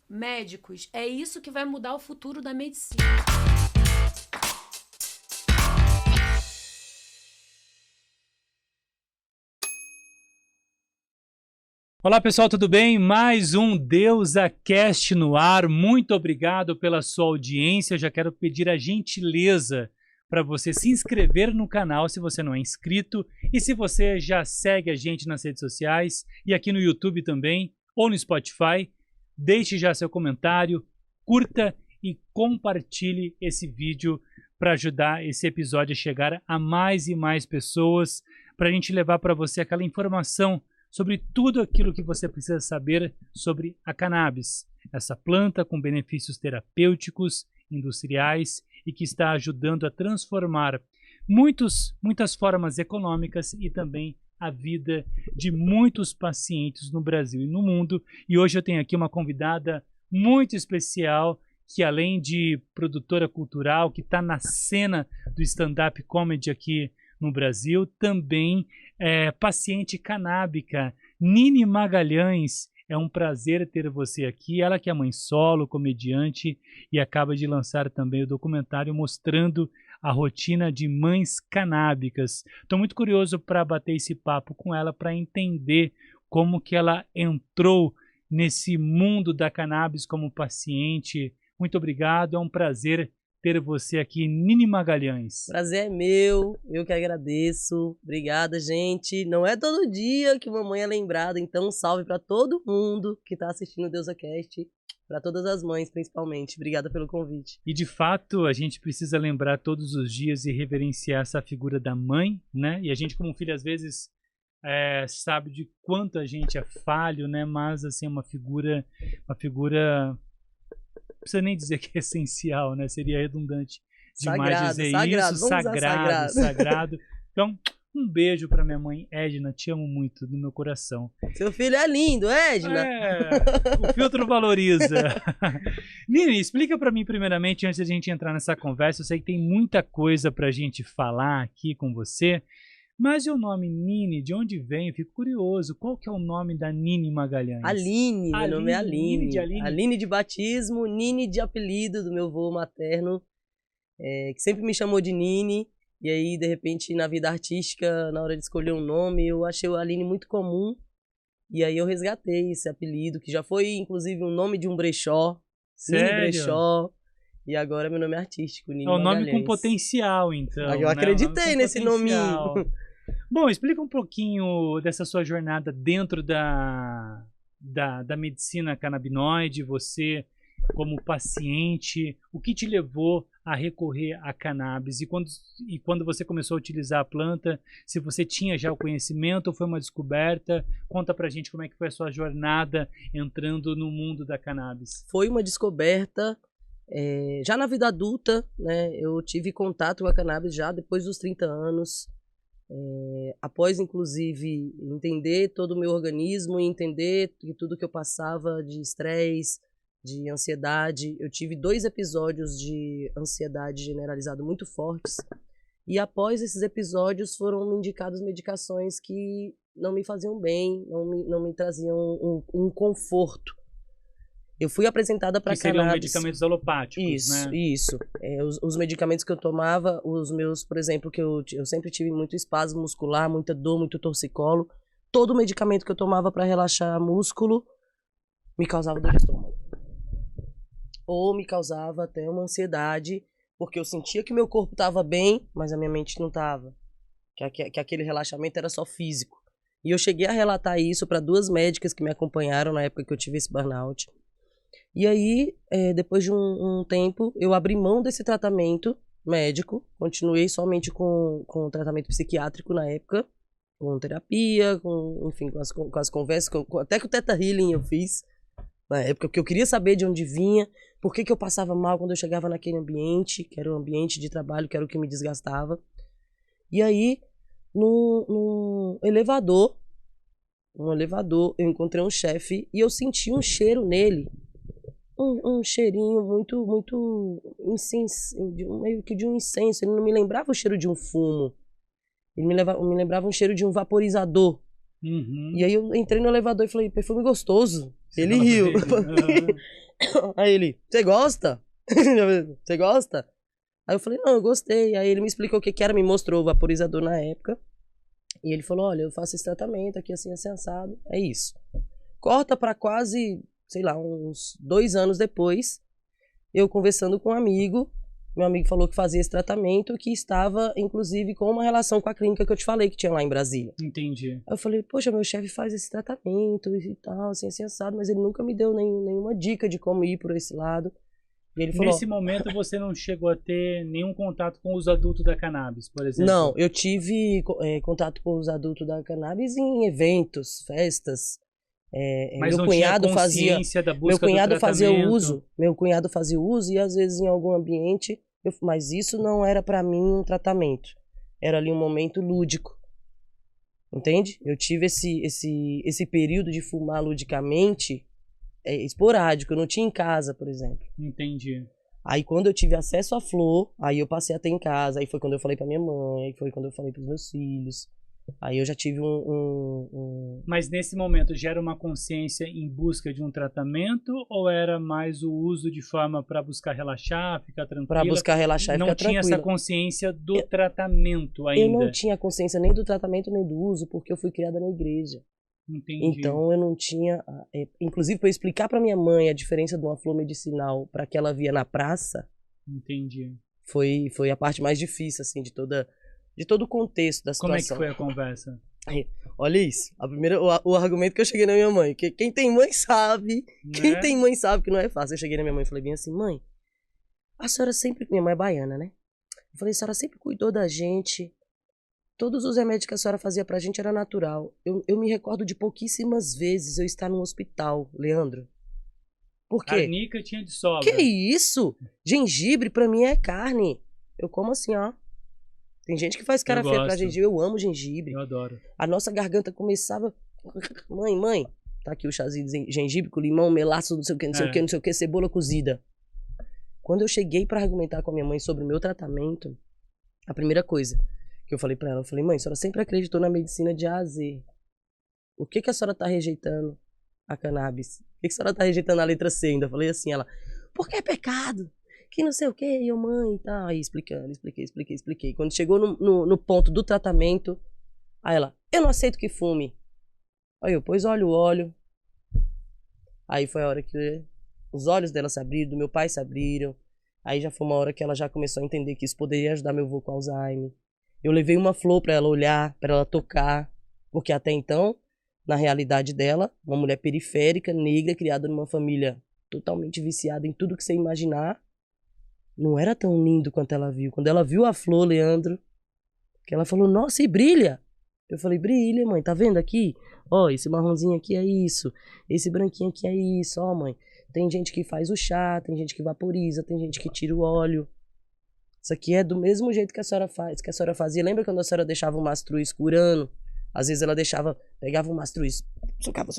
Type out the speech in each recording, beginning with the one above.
médicos. É isso que vai mudar o futuro da medicina. Olá pessoal, tudo bem? Mais um DeusaCast no ar. Muito obrigado pela sua audiência. Eu já quero pedir a gentileza para você se inscrever no canal se você não é inscrito e se você já segue a gente nas redes sociais e aqui no YouTube também ou no Spotify, deixe já seu comentário, curta e compartilhe esse vídeo para ajudar esse episódio a chegar a mais e mais pessoas, para a gente levar para você aquela informação sobre tudo aquilo que você precisa saber sobre a cannabis, essa planta com benefícios terapêuticos, industriais e que está ajudando a transformar muitas formas econômicas e também a vida de muitos pacientes no Brasil e no mundo. E hoje eu tenho aqui uma convidada muito especial que, além de produtora cultural, que está na cena do stand-up comedy aqui no Brasil, também é paciente canábica. Nini Magalhães, é um prazer ter você aqui. Ela que é mãe solo, comediante e acaba de lançar também o documentário mostrando a rotina de mães canábicas. Estou muito curioso para bater esse papo com ela, para entender como que ela entrou nesse mundo da cannabis como paciente. Muito obrigado, é um prazer ter você aqui, Nini Magalhães. Prazer é meu, eu que agradeço. Obrigada, gente. Não é todo dia que uma mãe é lembrada, então um salve para todo mundo que está assistindo o DeusaCast, para todas as mães principalmente. Obrigada pelo convite. E de fato, a gente precisa lembrar todos os dias e reverenciar essa figura da mãe, né? E a gente como filho às vezes sabe de quanto a gente é falho, né? Mas assim, uma figura não precisa nem dizer que é essencial, né? Seria redundante demais dizer isso. Sagrado. Então, um beijo para minha mãe, Edna. Te amo muito, do meu coração. Seu filho é lindo, Edna. O filtro valoriza. Nini, explica para mim primeiramente, antes de a gente entrar nessa conversa. Eu sei que tem muita coisa para a gente falar aqui com você. Mas e o nome Nini, de onde vem? Eu fico curioso. Qual que é o nome da Nini Magalhães? Aline, meu nome é Aline. Aline. Aline de batismo, Nini de apelido do meu avô materno, que sempre me chamou de Nini. E aí, de repente, na vida artística, na hora de escolher um nome, eu achei o Aline muito comum. E aí eu resgatei esse apelido, que já foi, inclusive, um nome de um brechó. Sério? Nini Brechó. E agora meu nome é artístico, Nini Magalhães. É um nome com Magalhães. Potencial, então. Eu acreditei nesse nominho. Bom, explica um pouquinho dessa sua jornada dentro da medicina canabinoide, você como paciente, o que te levou a recorrer à cannabis e quando você começou a utilizar a planta, se você tinha já o conhecimento ou foi uma descoberta, conta pra gente como é que foi a sua jornada entrando no mundo da cannabis. Foi uma descoberta, já na vida adulta, né, eu tive contato com a cannabis já depois dos 30 anos, após inclusive entender todo o meu organismo e entender que tudo que eu passava de estresse, de ansiedade, eu tive 2 episódios de ansiedade generalizada muito fortes, e após esses episódios foram me indicadas medicações que não me faziam bem, não me traziam um conforto. Eu fui apresentada para cannabis. Seriam medicamentos alopáticos, né? Isso. Os medicamentos que eu tomava, os meus, por exemplo, que eu sempre tive muito espasmo muscular, muita dor, muito torcicolo. Todo medicamento que eu tomava para relaxar músculo me causava dor de estômago. Ou me causava até uma ansiedade, porque eu sentia que meu corpo estava bem, mas a minha mente não estava. Que aquele relaxamento era só físico. E eu cheguei a relatar isso para 2 médicas que me acompanharam na época que eu tive esse burnout. E aí, depois de um tempo, eu abri mão desse tratamento médico, continuei somente com tratamento psiquiátrico na época, com terapia, enfim, com as conversas, até com o Theta Healing eu fiz na época, porque eu queria saber de onde vinha, por que eu passava mal quando eu chegava naquele ambiente, que era o ambiente de trabalho, que era o que me desgastava. E aí, no elevador, eu encontrei um chefe e eu senti um cheiro nele. Um cheirinho muito, muito meio que de um incenso. Ele não me lembrava o cheiro de um fumo. Ele me lembrava um cheiro de um vaporizador. Uhum. E aí eu entrei no elevador e falei, perfume gostoso. Ele riu. Aí ele, você gosta? Você gosta? Aí eu falei, não, eu gostei. Aí ele me explicou o que que era, me mostrou o vaporizador na época. E ele falou, olha, eu faço esse tratamento aqui assim, assim, assado. É isso. Corta pra quase, sei lá, uns 2 anos depois, eu conversando com um amigo. Meu amigo falou que fazia esse tratamento, que estava, inclusive, com uma relação com a clínica que eu te falei, que tinha lá em Brasília. Entendi. Aí eu falei, poxa, meu chefe faz esse tratamento e tal, assim, assim, assado, mas ele nunca me deu nenhuma dica de como ir por esse lado. E ele falou, Nesse momento você não chegou a ter nenhum contato com os adultos da cannabis, por exemplo? não, eu tive contato com os adultos da cannabis em eventos, festas. Mas Meu não cunhado tinha consciência da busca meu cunhado do fazia tratamento? uso, meu cunhado fazia uso e às vezes em algum ambiente, mas isso não era pra mim um tratamento, era ali um momento lúdico, entende? Eu tive esse período de fumar ludicamente esporádico, eu não tinha em casa, por exemplo. Entendi. Aí quando eu tive acesso à flor, aí eu passei a ter em casa, aí foi quando eu falei pra minha mãe, aí foi quando eu falei pros meus filhos. Aí eu já tive Mas nesse momento gera uma consciência em busca de um tratamento ou era mais o uso de forma para buscar relaxar, ficar tranquila? pra buscar relaxar e Não ficar tinha tranquila. essa consciência do tratamento ainda. Eu não tinha consciência nem do tratamento nem do uso, porque eu fui criada na igreja. Entendi. Então eu não tinha, inclusive para eu explicar para minha mãe a diferença de uma flor medicinal para que ela via na praça, Entendi. foi a parte mais difícil assim de todo o contexto da Como é que situação. foi a conversa? Olha isso, o argumento que eu cheguei na minha mãe, que quem tem mãe sabe, quem Né? tem mãe sabe que não é fácil. Eu cheguei na minha mãe e falei bem assim, mãe, a senhora sempre, minha mãe é baiana, né? Eu falei, a senhora sempre cuidou da gente, todos os remédios que a senhora fazia pra gente era natural. Eu me recordo de pouquíssimas vezes eu estar no hospital, Leandro. Por quê? Arnica tinha de sobra. Que isso? Gengibre pra mim é carne. Eu como assim, ó. Tem gente que faz cara feia pra gosto. gengibre. Eu amo gengibre. Eu adoro. A nossa garganta começava... Mãe, tá aqui o chazinho de gengibre com limão, melaço, não sei o que, não sei o que, não sei o que, cebola cozida. Quando eu cheguei pra argumentar com a minha mãe sobre o meu tratamento, a primeira coisa que eu falei pra ela, eu falei, mãe, a senhora sempre acreditou na medicina de A a Z. Por que a senhora tá rejeitando a cannabis? Por que a senhora tá rejeitando a letra C ainda? Eu falei assim, ela, porque é pecado, que não sei o que, e eu, mãe, e tal. Aí expliquei. Quando chegou no ponto do tratamento, aí ela, eu não aceito que fume. Aí eu, pois olha o óleo. Aí foi a hora que os olhos dela se abriram, do meu pai se abriram. Aí já foi uma hora que ela já começou a entender que isso poderia ajudar meu avô com Alzheimer. Eu levei uma flor pra ela olhar, pra ela tocar, porque até então, na realidade dela, uma mulher periférica, negra, criada numa família totalmente viciada em tudo que você imaginar, não era tão lindo quanto ela viu. Quando ela viu a flor, Leandro, que ela falou, nossa, e brilha! Eu falei, brilha, mãe, tá vendo aqui? Ó, esse marronzinho aqui é isso, esse branquinho aqui é isso, ó, mãe. Tem gente que faz o chá, tem gente que vaporiza, tem gente que tira o óleo. Isso aqui é do mesmo jeito que a senhora faz, que a senhora fazia. Lembra quando a senhora deixava o mastruz curando? Às vezes ela pegava o mastruz, socava,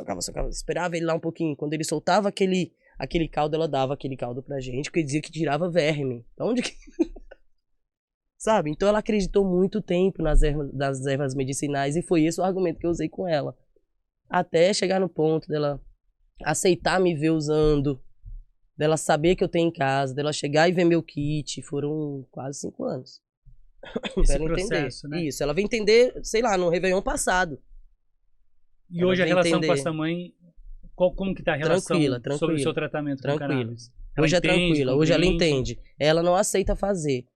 esperava ele lá um pouquinho. Quando ele soltava aquele caldo, ela dava aquele caldo pra gente, porque dizia que tirava verme. Onde que... Sabe? Então ela acreditou muito tempo nas ervas medicinais e foi esse o argumento que eu usei com ela. Até chegar no ponto dela aceitar me ver usando, dela saber que eu tenho em casa, dela chegar e ver meu kit, foram quase 5 anos. Esse pra ela processo, entender. né? Isso, ela veio entender, sei lá, no Réveillon passado. E Ela hoje a veio relação com entender. a sua mãe, como que tá a relação Tranquila. sobre o seu tratamento com Tranquila. cannabis? Ela Hoje é entende, tranquila, hoje ela compreende? entende. Ela não aceita fazer,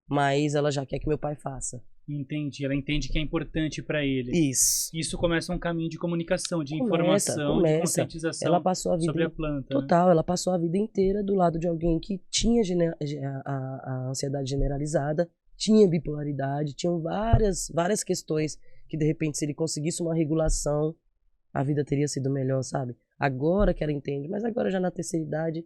mas ela já quer que meu pai faça. Entendi, ela entende que é importante para ele. Isso. Isso começa um caminho de comunicação, de Começa. informação, de conscientização Ela passou a vida sobre a planta. Né? total, ela passou a vida inteira do lado de alguém que tinha a ansiedade generalizada, tinha bipolaridade, tinham várias questões que de repente se ele conseguisse uma regulação, a vida teria sido melhor, sabe? Agora que ela entende, mas agora já na terceira idade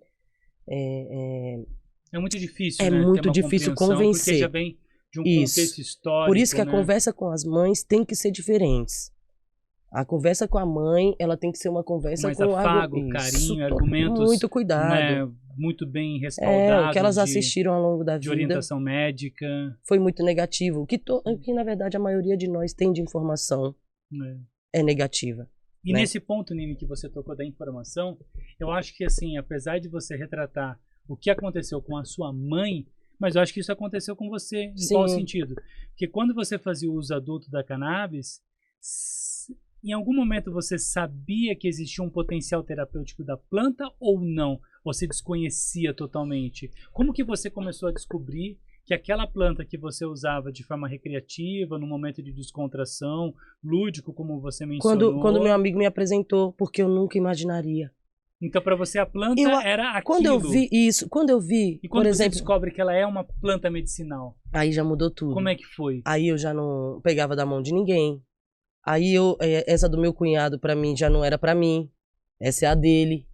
É muito difícil, é né? muito ter uma difícil compreensão, convencer. Porque já vem de um Isso. contexto histórico. Por isso que a né? conversa com as mães tem que ser diferentes. A conversa com a mãe, ela tem que ser uma conversa mais com afago, Isso, carinho, argumentos, muito cuidado. né, muito bem respaldados. O que elas de- assistiram ao longo da de vida orientação médica. foi muito negativo. O que na verdade a maioria de nós tem de informação Né? é negativa. E né? nesse ponto, Nini, que você tocou da informação, eu acho que, assim, apesar de você retratar o que aconteceu com a sua mãe, mas eu acho que isso aconteceu com você. Em qual Sim. sentido? Porque quando você fazia o uso adulto da cannabis, em algum momento você sabia que existia um potencial terapêutico da planta ou não? Você desconhecia totalmente? Como que você começou a descobrir que aquela planta que você usava de forma recreativa, num momento de descontração, lúdico, como você mencionou... Quando meu amigo me apresentou, porque eu nunca imaginaria. Então, para você, a planta era aquilo. Quando eu vi isso, quando eu vi, E quando por você exemplo, descobre que ela é uma planta medicinal, aí já mudou tudo. como é que foi? Aí eu já não pegava da mão de ninguém. Aí essa do meu cunhado pra mim já não era pra mim. Essa é a dele.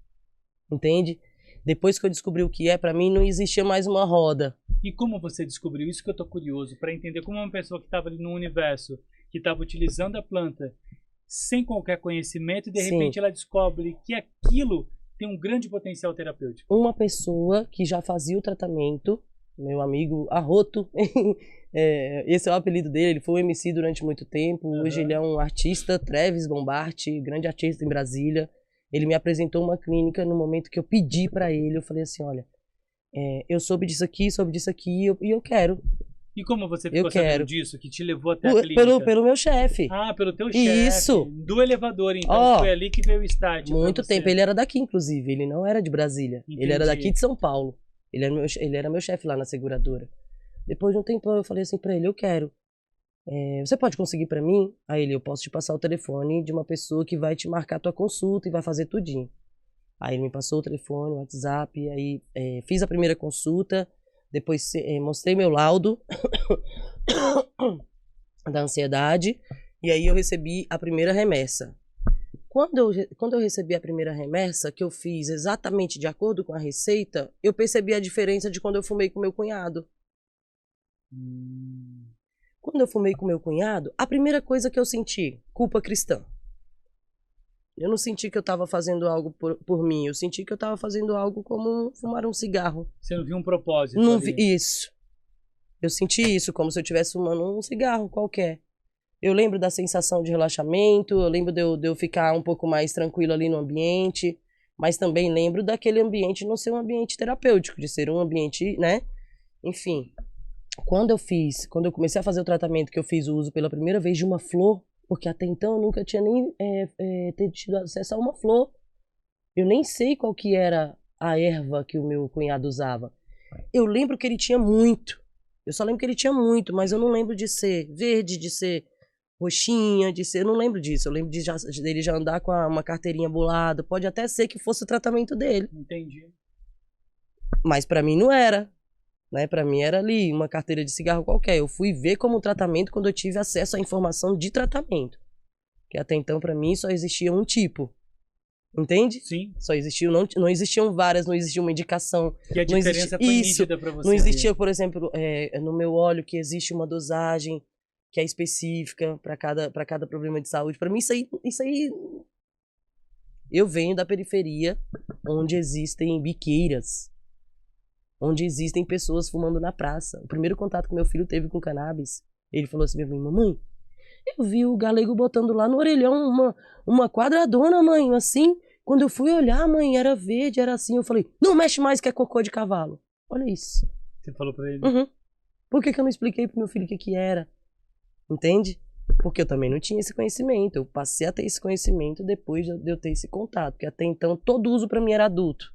Entende? Depois que eu descobri o que é, pra mim não existia mais uma roda. E como você descobriu? Isso que eu tô curioso, para entender como uma pessoa que estava ali no universo, que estava utilizando a planta sem qualquer conhecimento, e de Sim. repente ela descobre que aquilo tem um grande potencial terapêutico. Uma pessoa que já fazia o tratamento, meu amigo Arroto, esse é o apelido dele, ele foi um MC durante muito tempo, hoje ele é um artista, Travis Bombarte, grande artista em Brasília. Ele me apresentou uma clínica no momento que eu pedi pra ele, eu falei assim, olha, eu soube disso aqui, e eu quero. E como você ficou sabendo disso, que te levou até a clínica? Pelo meu chefe. Ah, pelo teu chefe. Isso. Do elevador, então. Foi ali que veio o start. Muito tempo. Ele era daqui, inclusive. Ele não era de Brasília. Entendi. Ele era daqui de São Paulo. Ele era meu chefe lá na seguradora. Depois de um tempo, eu falei assim pra ele, eu quero. Você pode conseguir pra mim? Aí ele, eu posso te passar o telefone de uma pessoa que vai te marcar a tua consulta e vai fazer tudinho. Aí ele me passou o telefone, o WhatsApp, aí fiz a primeira consulta, depois mostrei meu laudo da ansiedade, e aí eu recebi a primeira remessa. Quando eu recebi a primeira remessa, que eu fiz exatamente de acordo com a receita, eu percebi a diferença de quando eu fumei com meu cunhado. Quando eu fumei com meu cunhado, a primeira coisa que eu senti, culpa cristã. Eu não senti que eu estava fazendo algo por mim, eu senti que eu estava fazendo algo como fumar um cigarro. Você não viu um propósito? Não vi isso. Eu senti isso, como se eu estivesse fumando um cigarro qualquer. Eu lembro da sensação de relaxamento, eu lembro de eu ficar um pouco mais tranquilo ali no ambiente, mas também lembro daquele ambiente não ser um ambiente terapêutico, de ser um ambiente, né? Enfim, quando eu comecei a fazer o tratamento, que eu fiz o uso pela primeira vez de uma flor, porque até então eu nunca tinha nem tido acesso a uma flor. Eu nem sei qual que era a erva que o meu cunhado usava. Eu lembro que ele tinha muito. Eu só lembro que ele tinha muito, mas eu não lembro de ser verde, de ser roxinha, de ser... Eu não lembro disso. Eu lembro dele já andar com uma carteirinha bolada. Pode até ser que fosse o tratamento dele. Entendi. Mas pra mim não era. Né? Para mim era ali uma carteira de cigarro qualquer. Eu fui ver como tratamento quando eu tive acesso à informação de tratamento. Que até então para mim só existia um tipo. Entende? Sim. Só existiam, não existiam várias, não existia uma indicação. Que a diferença foi nítida para você. Não existia, por exemplo, no meu óleo que existe uma dosagem que é específica para cada problema de saúde. Para mim isso aí eu venho da periferia onde existem biqueiras. Onde existem pessoas fumando na praça. O primeiro contato que meu filho teve com cannabis, ele falou assim pra mim, mamãe, eu vi o galego botando lá no orelhão uma quadradona, mãe, assim. Quando eu fui olhar, mãe, era verde, era assim. Eu falei, não mexe mais que é cocô de cavalo. Olha isso. Você falou pra ele? Uhum. Por que eu não expliquei pro meu filho o que era? Entende? Porque eu também não tinha esse conhecimento. Eu passei a ter esse conhecimento depois de eu ter esse contato. Porque até então, todo uso pra mim era adulto.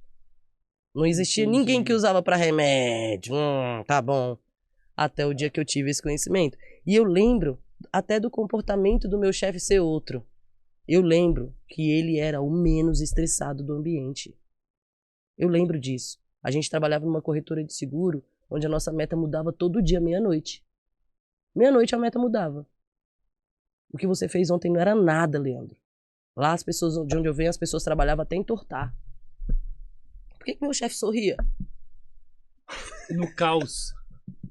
Não existia ninguém que usava pra remédio. Tá bom. Até o dia que eu tive esse conhecimento. E eu lembro até do comportamento do meu chefe ser outro. Eu lembro que ele era o menos estressado do ambiente. Eu lembro disso. A gente trabalhava numa corretora de seguro, onde a nossa meta mudava todo dia, meia-noite. Meia-noite a meta mudava. O que você fez ontem não era nada, Leandro. Lá as pessoas, de onde eu venho, as pessoas trabalhavam até entortar. Por que meu chefe sorria? No caos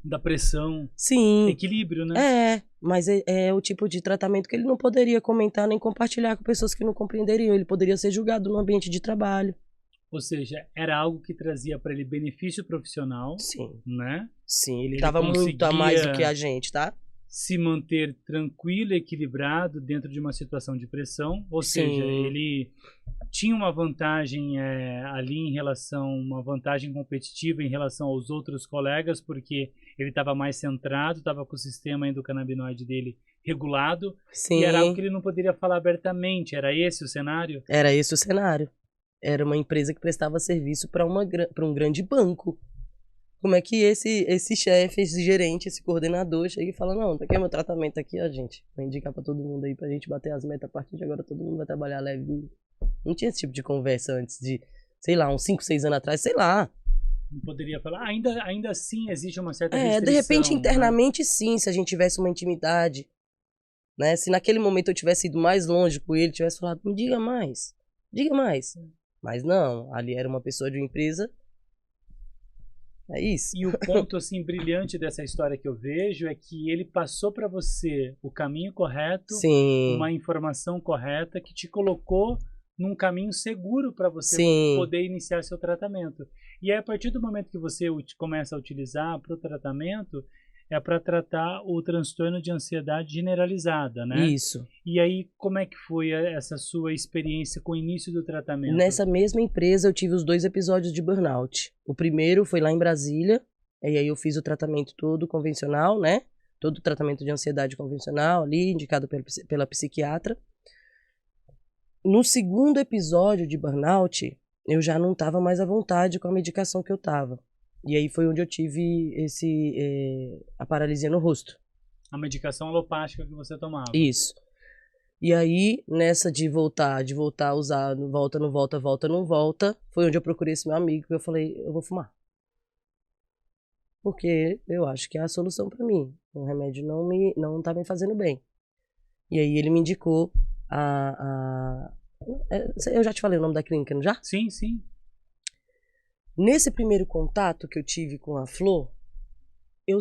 da pressão. Sim. Equilíbrio, né? Mas é o tipo de tratamento que ele não poderia comentar nem compartilhar com pessoas que não compreenderiam. Ele poderia ser julgado no ambiente de trabalho. Ou seja, era algo que trazia para ele benefício profissional. Sim. Né? Sim, ele estava muito a mais do que a gente, tá? se manter tranquilo e equilibrado dentro de uma situação de pressão, ou Sim. seja, ele tinha uma vantagem ali em relação, uma vantagem competitiva em relação aos outros colegas, porque ele estava mais centrado, estava com o sistema endocannabinoide dele regulado, Sim. e era algo que ele não poderia falar abertamente. Era esse o cenário? Era esse o cenário. Era uma empresa que prestava serviço para um grande banco. Como é que esse chefe, esse gerente, esse coordenador chega e fala, não, tá aqui é meu tratamento aqui, ó, gente. Vou indicar pra todo mundo aí pra gente bater as metas. A partir de agora todo mundo vai trabalhar leve. Não tinha esse tipo de conversa antes de, sei lá, uns 5, 6 anos atrás, sei lá. Não poderia falar. Ainda assim existe uma certa restrição. De repente, né? internamente, sim, se a gente tivesse uma intimidade. Né? Se naquele momento eu tivesse ido mais longe com ele, tivesse falado, me diga mais. Diga mais. Mas não, ali era uma pessoa de uma empresa. É isso. E o ponto assim brilhante dessa história que eu vejo é que ele passou para você o caminho correto, Sim. uma informação correta que te colocou num caminho seguro para você Sim. poder iniciar seu tratamento. E aí, a partir do momento que você começa a utilizar para o tratamento, é para tratar o transtorno de ansiedade generalizada, né? Isso. E aí, como é que foi essa sua experiência com o início do tratamento? Nessa mesma empresa eu tive os 2 episódios de burnout. O primeiro foi lá em Brasília, e aí eu fiz o tratamento todo convencional, né? Todo o tratamento de ansiedade convencional ali, indicado pela psiquiatra. No segundo episódio de burnout, eu já não estava mais à vontade com a medicação que eu estava. E aí foi onde eu tive a paralisia no rosto. A medicação alopática que você tomava. Isso. E aí, nessa de voltar a usar, volta, não volta, foi onde eu procurei esse meu amigo e eu falei, eu vou fumar. Porque eu acho que é a solução pra mim. O remédio não tá me fazendo bem. E aí ele me indicou eu já te falei o nome da clínica, não já? Sim, sim. Nesse primeiro contato que eu tive com a flor, eu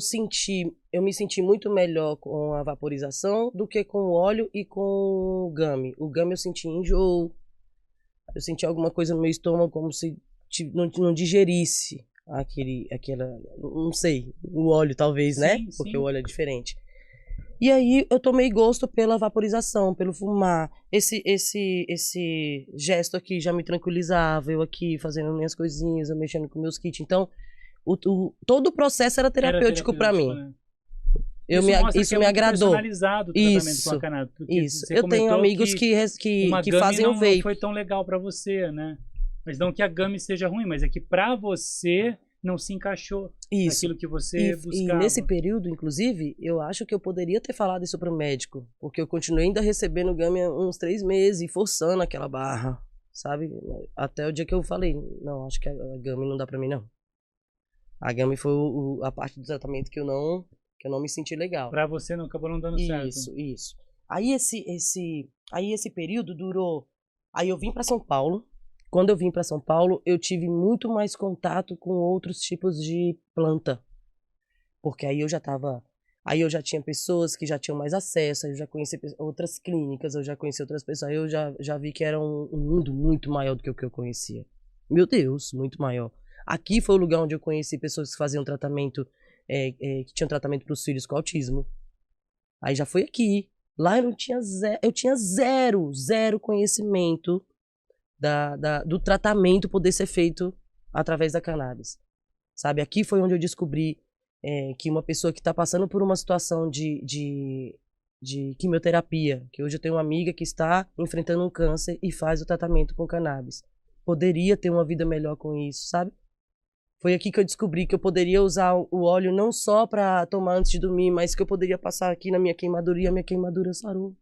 me senti muito melhor com a vaporização do que com o óleo e com o gummy. O gummy eu senti enjoo, eu senti alguma coisa no meu estômago como se não digerisse aquela, não sei, o óleo talvez, né? Sim, Porque sim. o óleo é diferente. E aí eu tomei gosto pela vaporização, pelo fumar. Esse gesto aqui já me tranquilizava, eu aqui fazendo minhas coisinhas, eu mexendo com meus kits. Então, todo o processo era terapêutico para mim. Né? Isso me agradou. Personalizado o tratamento com a cannabis. Isso. Eu tenho amigos que fazem o vape. Não foi tão legal para você, né? Mas não que a gummy seja ruim, mas é que para você não se encaixou naquilo que você buscava. E nesse período, inclusive, eu acho que eu poderia ter falado isso pro médico, porque eu continuei ainda recebendo gummy uns 3 meses e forçando aquela barra, sabe? Até o dia que eu falei, não, acho que a gummy não dá pra mim, não. A gummy foi a parte do tratamento que eu não me senti legal. Pra você não acabou não dando certo. Isso. Aí esse período durou. Aí eu vim pra São Paulo. Quando eu vim para São Paulo, eu tive muito mais contato com outros tipos de planta. Porque aí eu já tinha pessoas que já tinham mais acesso, eu já conheci outras clínicas, eu já conheci outras pessoas, aí eu já vi que era um mundo muito maior do que o que eu conhecia. Meu Deus, muito maior. Aqui foi o lugar onde eu conheci pessoas que faziam tratamento, que tinham tratamento para os filhos com autismo. Aí já foi aqui. Lá eu tinha zero conhecimento do tratamento poder ser feito através da cannabis, sabe? Aqui foi onde eu descobri que uma pessoa que está passando por uma situação de quimioterapia, que hoje eu tenho uma amiga que está enfrentando um câncer e faz o tratamento com cannabis, poderia ter uma vida melhor com isso, sabe? Foi aqui que eu descobri que eu poderia usar o óleo não só para tomar antes de dormir, mas que eu poderia passar aqui na minha queimadura e a minha queimadura sarou.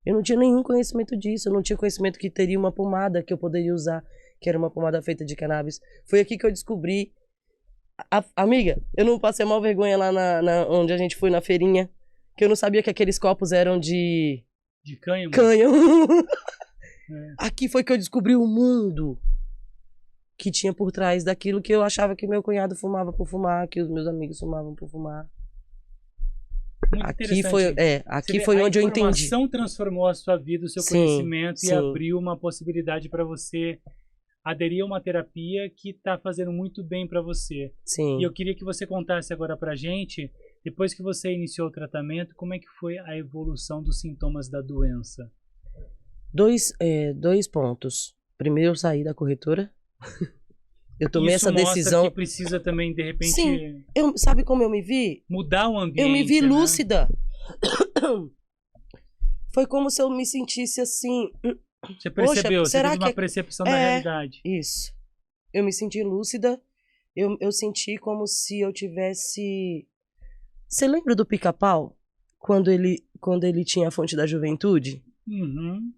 Eu não tinha nenhum conhecimento disso, eu não tinha conhecimento que teria uma pomada que eu poderia usar, que era uma pomada feita de cannabis. Foi aqui que eu descobri. Amiga, eu não passei mal vergonha lá onde a gente foi na feirinha, que eu não sabia que aqueles copos eram de cânhamo. Aqui foi que eu descobri o mundo que tinha por trás daquilo que eu achava que meu cunhado fumava por fumar, que os meus amigos fumavam por fumar. Muito aqui foi onde eu entendi. A informação transformou a sua vida, o seu conhecimento e abriu uma possibilidade para você aderir a uma terapia que está fazendo muito bem para você. Sim. E eu queria que você contasse agora pra gente Depois que você iniciou o tratamento, como é que foi a evolução dos sintomas da doença? Dois pontos. Primeiro, eu saí da corretora. Eu tomei Isso essa mostra decisão. que precisa também, de repente, Sim, sabe como eu me vi? mudar o ambiente, Eu me vi né? lúcida. Foi como se eu me sentisse assim. Você percebeu, você será teve uma que percepção da realidade. isso? Eu me senti lúcida. Eu senti como se eu tivesse. Você lembra do Pica-Pau? Quando ele tinha a fonte da juventude? Uhum.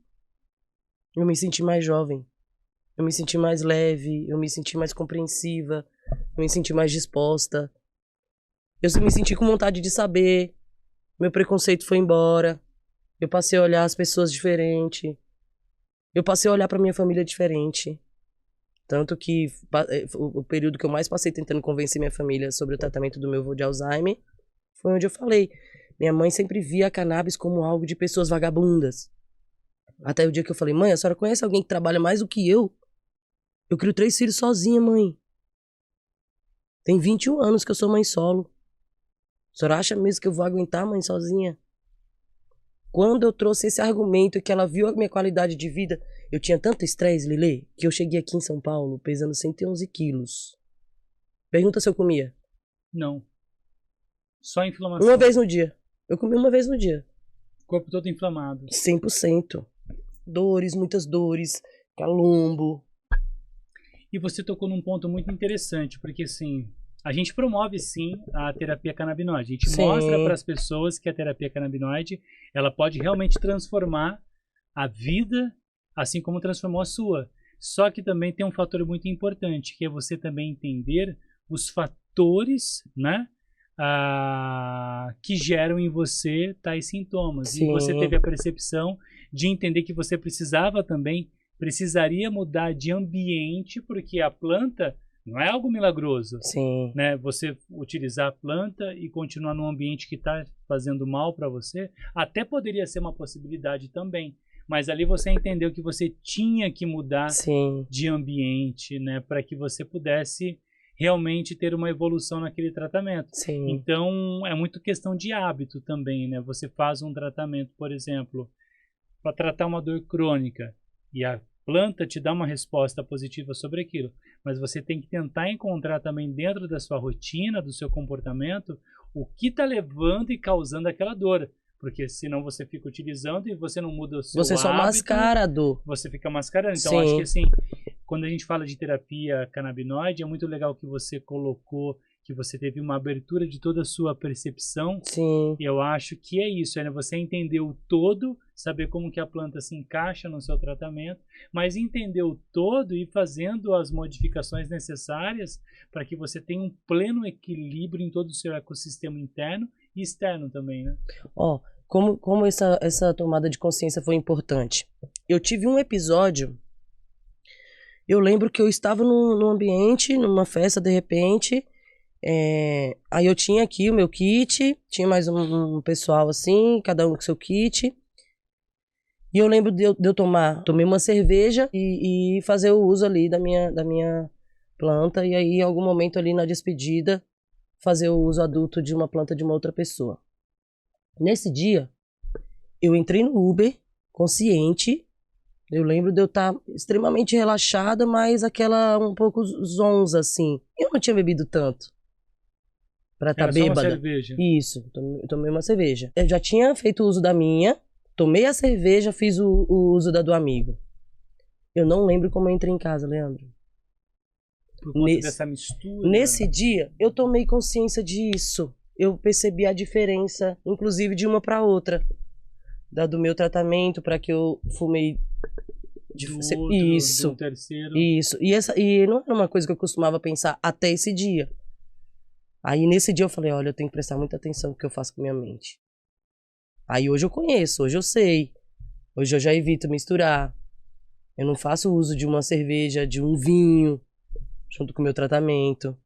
Eu me senti mais jovem. Eu me senti mais leve. Eu me senti mais compreensiva. Eu me senti mais disposta. Eu me senti com vontade de saber. Meu preconceito foi embora. Eu passei a olhar as pessoas diferente. Eu passei a olhar pra minha família diferente. Tanto que o período que eu mais passei tentando convencer minha família sobre o tratamento do meu avô de Alzheimer foi onde eu falei. Minha mãe sempre via a cannabis como algo de pessoas vagabundas. Até o dia que eu falei, mãe, a senhora conhece alguém que trabalha mais do que eu? Eu crio 3 filhos sozinha, mãe. Tem 21 anos que eu sou mãe solo. A senhora acha mesmo que eu vou aguentar, mãe, sozinha? Quando eu trouxe esse argumento que ela viu a minha qualidade de vida, eu tinha tanto estresse, Lilê, que eu cheguei aqui em São Paulo pesando 111 quilos. Pergunta se eu comia. Não. Só inflamação. Uma vez no dia. Eu comi uma vez no dia. Corpo todo inflamado. 100%. Dores, muitas dores, calombo. E você tocou num ponto muito interessante, porque assim, a gente promove sim a terapia canabinoide. A gente Sim. mostra para as pessoas que a terapia canabinoide, ela pode realmente transformar a vida, assim como transformou a sua. Só que também tem um fator muito importante, que é você também entender os fatores, né, que geram em você tais sintomas. Sim. E você teve a percepção de entender que você precisaria mudar de ambiente, porque a planta não é algo milagroso. Sim. Né? Você utilizar a planta e continuar num ambiente que está fazendo mal para você, até poderia ser uma possibilidade também. Mas ali você entendeu que você tinha que mudar Sim. de ambiente, né, para que você pudesse realmente ter uma evolução naquele tratamento. Sim. Então, é muito questão de hábito também, né? Você faz um tratamento, por exemplo, para tratar uma dor crônica, e a planta te dá uma resposta positiva sobre aquilo, mas você tem que tentar encontrar também dentro da sua rotina, do seu comportamento, o que está levando e causando aquela dor. Porque senão você fica utilizando e você não muda o seu Você só hábito, mascara a dor. você fica mascarando. Então, Sim. acho que assim, quando a gente fala de terapia canabinoide, é muito legal que você colocou, que você teve uma abertura de toda a sua percepção. Sim. E eu acho que é isso, né? Você entender o todo, saber como que a planta se encaixa no seu tratamento, mas entender o todo e fazendo as modificações necessárias para que você tenha um pleno equilíbrio em todo o seu ecossistema interno e externo também, né? Ó, como essa tomada de consciência foi importante. Eu tive um episódio. Eu lembro que eu estava num ambiente, numa festa, de repente. Aí eu tinha aqui o meu kit, tinha mais um pessoal assim, cada um com seu kit. E eu lembro de eu tomei uma cerveja e fazer o uso ali da minha planta. E aí, em algum momento ali na despedida, fazer o uso adulto de uma planta de uma outra pessoa. Nesse dia, eu entrei no Uber, consciente. Eu lembro de eu estar extremamente relaxada, mas aquela um pouco zonza, assim. Eu não tinha bebido tanto pra estar bêbada. Só uma cerveja. Isso, tomei uma cerveja. Eu já tinha feito uso da minha, tomei a cerveja, fiz o uso da do amigo. Eu não lembro como eu entrei em casa, Leandro. Por conta dessa mistura. Nesse dia, eu tomei consciência disso. Eu percebi a diferença, inclusive de uma para outra. Do meu tratamento, para que eu fumei do outro, isso, do terceiro. Isso. E não era uma coisa que eu costumava pensar até esse dia. Aí nesse dia eu falei, olha, eu tenho que prestar muita atenção no que eu faço com minha mente. Aí hoje eu conheço, hoje eu sei. Hoje eu já evito misturar. Eu não faço uso de uma cerveja, de um vinho, junto com o meu tratamento.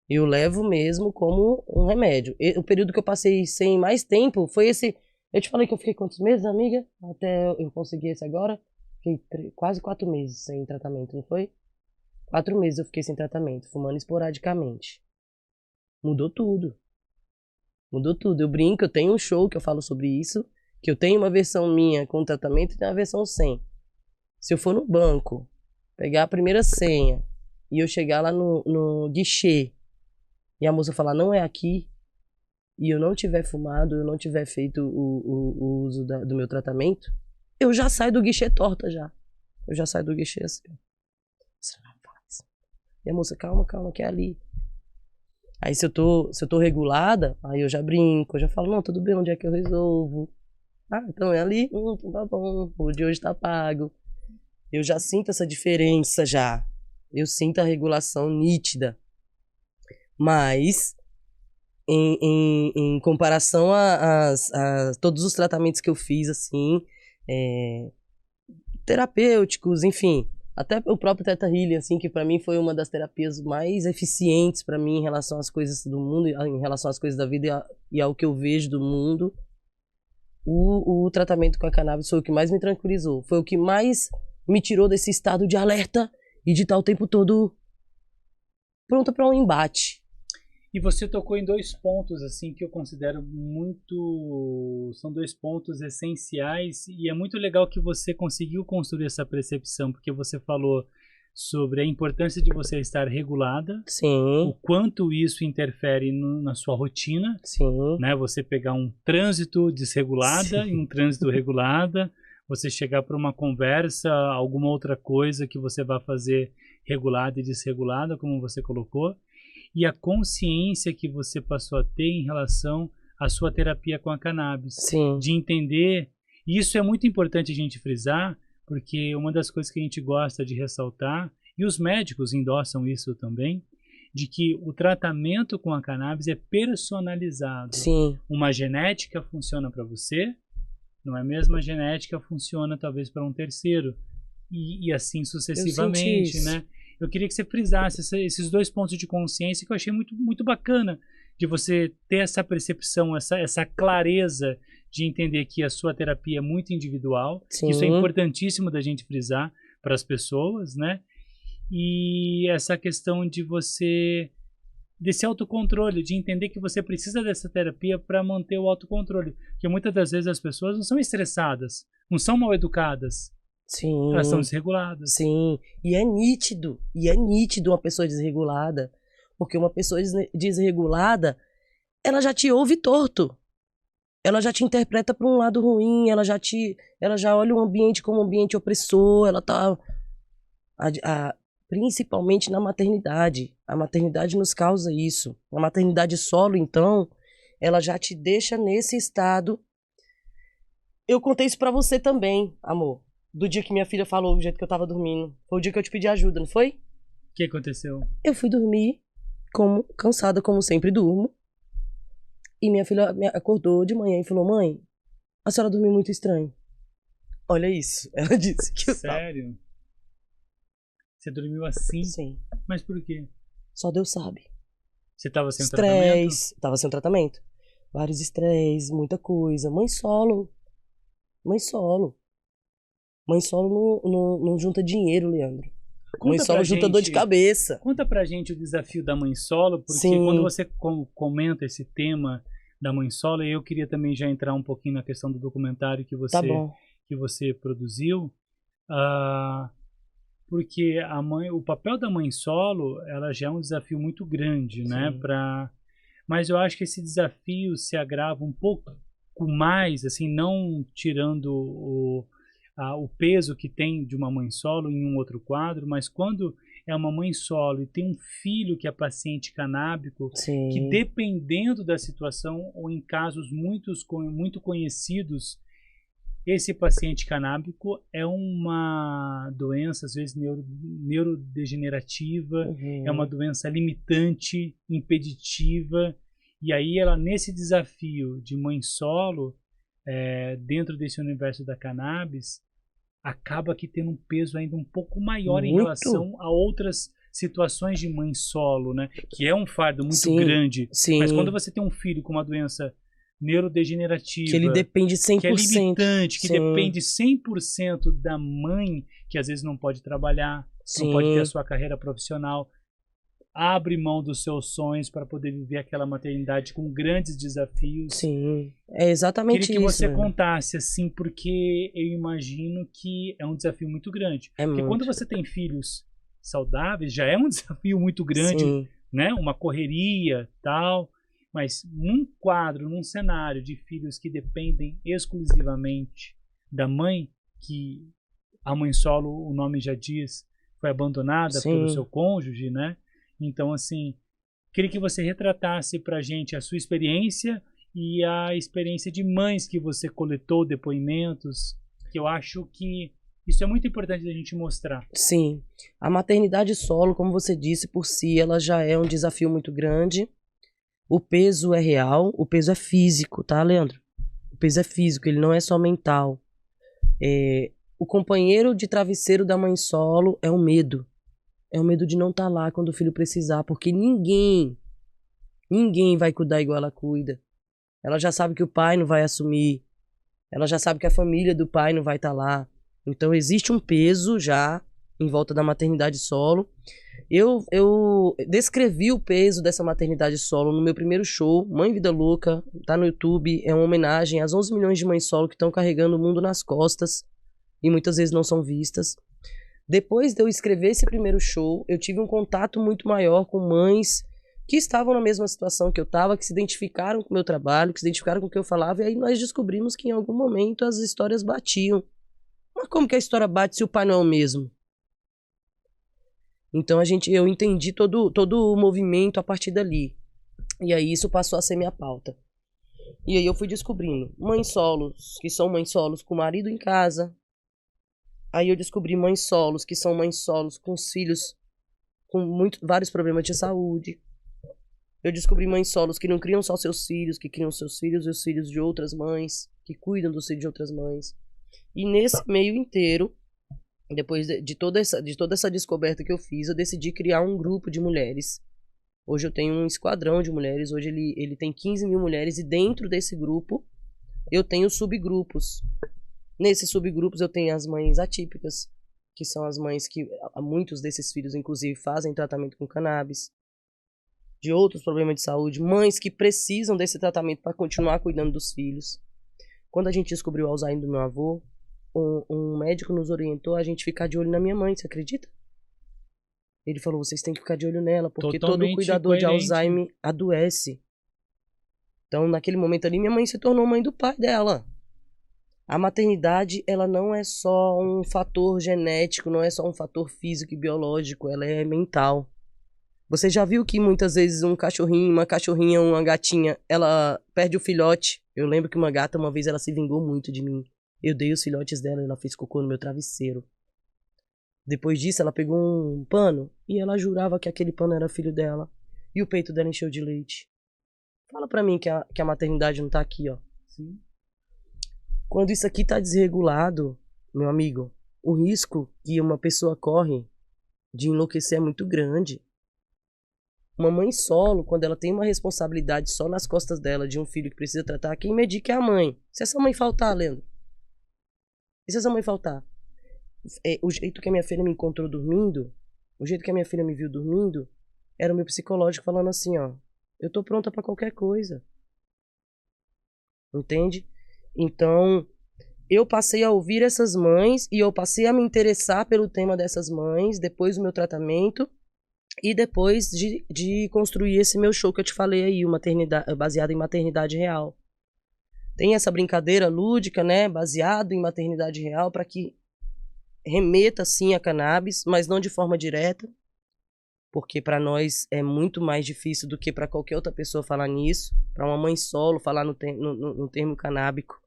Eu levo mesmo como um remédio. O período que eu passei sem mais tempo foi esse... Eu te falei que eu fiquei quantos meses, amiga? Até eu conseguir esse agora. Fiquei quase 4 meses sem tratamento, não foi? 4 meses eu fiquei sem tratamento, fumando esporadicamente. Mudou tudo. Mudou tudo. Eu brinco, eu tenho um show que eu falo sobre isso, que eu tenho uma versão minha com tratamento e tem uma versão sem. Se eu for no banco, pegar a primeira senha e eu chegar lá no guichê e a moça falar, não é aqui, e eu não tiver fumado, eu não tiver feito o uso do meu tratamento, eu já saio do guichê torta já. Eu já saio do guichê assim. E a moça, calma, que é ali. Aí se eu tô regulada, aí eu já brinco, eu já falo, não, tudo bem, onde é que eu resolvo? Ah, então é ali? Então tá bom, o de hoje tá pago. Eu já sinto essa diferença já. Eu sinto a regulação nítida. Mas, em comparação a todos os tratamentos que eu fiz, assim, terapêuticos, enfim, até o próprio Theta Healing, assim, que pra mim foi uma das terapias mais eficientes pra mim em relação às coisas do mundo, em relação às coisas da vida e ao que eu vejo do mundo. O tratamento com a cannabis foi o que mais me tranquilizou. Foi o que mais me tirou desse estado de alerta e de estar o tempo todo pronta para um embate. E você tocou em 2 pontos assim que eu considero muito, são 2 pontos essenciais, e é muito legal que você conseguiu construir essa percepção, porque você falou sobre a importância de você estar regulada, Sim. O quanto isso interfere na sua rotina, Sim. Né? Você pegar um trânsito desregulada e um trânsito regulada, você chegar para uma conversa, alguma outra coisa que você vai fazer regulada e desregulada, como você colocou, e a consciência que você passou a ter em relação à sua terapia com a cannabis. Sim. De entender, e isso é muito importante a gente frisar, porque uma das coisas que a gente gosta de ressaltar, e os médicos endossam isso também, de que o tratamento com a cannabis é personalizado. Sim. Uma genética funciona para você, não é a mesma genética funciona talvez para um terceiro, e assim sucessivamente, né? Eu queria que você frisasse esses 2 pontos de consciência que eu achei muito, muito bacana, de você ter essa percepção, essa clareza de entender que a sua terapia é muito individual. Sim. Isso é importantíssimo da gente frisar para as pessoas, né? E essa questão de você, desse autocontrole, de entender que você precisa dessa terapia para manter o autocontrole. Porque muitas das vezes as pessoas não são estressadas, não são mal educadas. Sim. Elas são desreguladas. Sim. E é nítido uma pessoa desregulada. Porque uma pessoa desregulada, ela já te ouve torto. Ela já te interpreta para um lado ruim, ela já olha o ambiente como um ambiente opressor, ela tá... principalmente na maternidade. A maternidade nos causa isso. A maternidade solo, então, ela já te deixa nesse estado. Eu contei isso pra você também, amor. Do dia que minha filha falou, do jeito que eu tava dormindo. Foi o dia que eu te pedi ajuda, não foi? O que aconteceu? Eu fui dormir, cansada como sempre durmo. E minha filha me acordou de manhã e falou, mãe, a senhora dormiu muito estranho. Olha isso. Ela disse que eu tava... Sério? Você dormiu assim? Sim. Mas por quê? Só Deus sabe. Você estava sem tratamento? Tava sem tratamento. Vários estresses, muita coisa. Mãe solo. Mãe solo não junta dinheiro, Leandro. Mãe solo junta dor de cabeça. Conta pra gente o desafio da mãe solo, porque Sim. Quando você comenta esse tema da mãe solo, eu queria também já entrar um pouquinho na questão do documentário que você produziu. Porque o papel da mãe solo, ela já é um desafio muito grande, né? Mas eu acho que esse desafio se agrava um pouco mais, assim, não tirando o peso que tem de uma mãe solo em um outro quadro, mas quando é uma mãe solo e tem um filho que é paciente canábico, Sim. que dependendo da situação, ou em casos muito conhecidos, esse paciente canábico é uma doença, às vezes, neurodegenerativa, é uma doença limitante, impeditiva, e aí ela, nesse desafio de mãe solo, dentro desse universo da cannabis, acaba que tendo um peso ainda um pouco maior em relação a outras situações de mãe solo, né? Que é um fardo muito grande. Sim. Mas quando você tem um filho com uma doença neurodegenerativa, que ele depende 100%, que é limitante, que depende 100% da mãe, que às vezes não pode trabalhar, não pode ter a sua carreira profissional, abre mão dos seus sonhos para poder viver aquela maternidade com grandes desafios. Sim, é exatamente Queria que isso. você né? contasse, assim, porque eu imagino que é um desafio muito grande. É Porque muito. quando você tem filhos saudáveis, já é um desafio muito grande, Sim, né? Uma correria, tal. Mas num quadro, num cenário de filhos que dependem exclusivamente da mãe, que a mãe solo, o nome já diz, foi abandonada pelo sim. seu cônjuge, né? Então, assim, queria que você retratasse pra gente a sua experiência e a experiência de mães que você coletou depoimentos, que eu acho que isso é muito importante da gente mostrar. Sim, a maternidade solo, como você disse, por si, ela já é um desafio muito grande. O peso é real, o peso é físico, tá, Leandro? O peso é físico, ele não é só mental. O companheiro de travesseiro da mãe solo é o medo. É o medo de não estar lá quando o filho precisar, porque ninguém vai cuidar igual ela cuida. Ela já sabe que o pai não vai assumir, ela já sabe que a família do pai não vai estar lá. Então existe um peso já em volta da maternidade solo. Eu descrevi o peso dessa maternidade solo no meu primeiro show, Mãe Vida Louca, tá no YouTube, é uma homenagem às 11 milhões de mães solo que estão carregando o mundo nas costas e muitas vezes não são vistas. Depois de eu escrever esse primeiro show, eu tive um contato muito maior com mães que estavam na mesma situação que eu estava, que se identificaram com o meu trabalho, que se identificaram com o que eu falava, e aí nós descobrimos que em algum momento as histórias batiam. Mas como que a história bate se o pai não é o mesmo? Então eu entendi todo o movimento a partir dali. E aí isso passou a ser minha pauta. E aí eu fui descobrindo mães solos, que são mães solos com o marido em casa. Aí eu descobri mães solos, que são mães solos com os filhos com vários problemas de saúde. Eu descobri mães solos que não criam só seus filhos, que criam seus filhos e os filhos de outras mães, que cuidam dos filhos de outras mães. E nesse meio inteiro, depois de toda essa descoberta que eu fiz, eu decidi criar um grupo de mulheres. Hoje eu tenho um esquadrão de mulheres, hoje ele tem 15 mil mulheres, e dentro desse grupo eu tenho subgrupos. Nesses subgrupos eu tenho as mães atípicas, que são as mães que muitos desses filhos, inclusive, fazem tratamento com cannabis, de outros problemas de saúde, mães que precisam desse tratamento para continuar cuidando dos filhos. Quando a gente descobriu o Alzheimer do meu avô, um médico nos orientou a gente ficar de olho na minha mãe, você acredita? Ele falou, vocês têm que ficar de olho nela, porque todo cuidador de Alzheimer adoece. Então, naquele momento ali, minha mãe se tornou mãe do pai dela. A maternidade, ela não é só um fator genético, não é só um fator físico e biológico, ela é mental. Você já viu que muitas vezes um cachorrinho, uma cachorrinha, uma gatinha, ela perde o filhote? Eu lembro que uma gata, uma vez, ela se vingou muito de mim. Eu dei os filhotes dela e ela fez cocô no meu travesseiro. Depois disso, ela pegou um pano e ela jurava que aquele pano era filho dela. E o peito dela encheu de leite. Fala pra mim que a maternidade não tá aqui, ó. Sim. Quando isso aqui tá desregulado, meu amigo, o risco que uma pessoa corre de enlouquecer é muito grande. Uma mãe solo, quando ela tem uma responsabilidade só nas costas dela de um filho que precisa tratar, quem medica é a mãe. Se essa mãe faltar, Leandro? E se essa mãe faltar? O jeito que a minha filha me encontrou dormindo, o jeito que a minha filha me viu dormindo, era o meu psicológico falando assim, ó, eu tô pronta pra qualquer coisa. Entende? Então, eu passei a ouvir essas mães e eu passei a me interessar pelo tema dessas mães depois do meu tratamento e depois de construir esse meu show que eu te falei aí, baseado em maternidade real. Tem essa brincadeira lúdica, né, baseado em maternidade real, para que remeta sim a cannabis, mas não de forma direta, porque para nós é muito mais difícil do que para qualquer outra pessoa falar nisso. Para uma mãe solo falar no termo canábico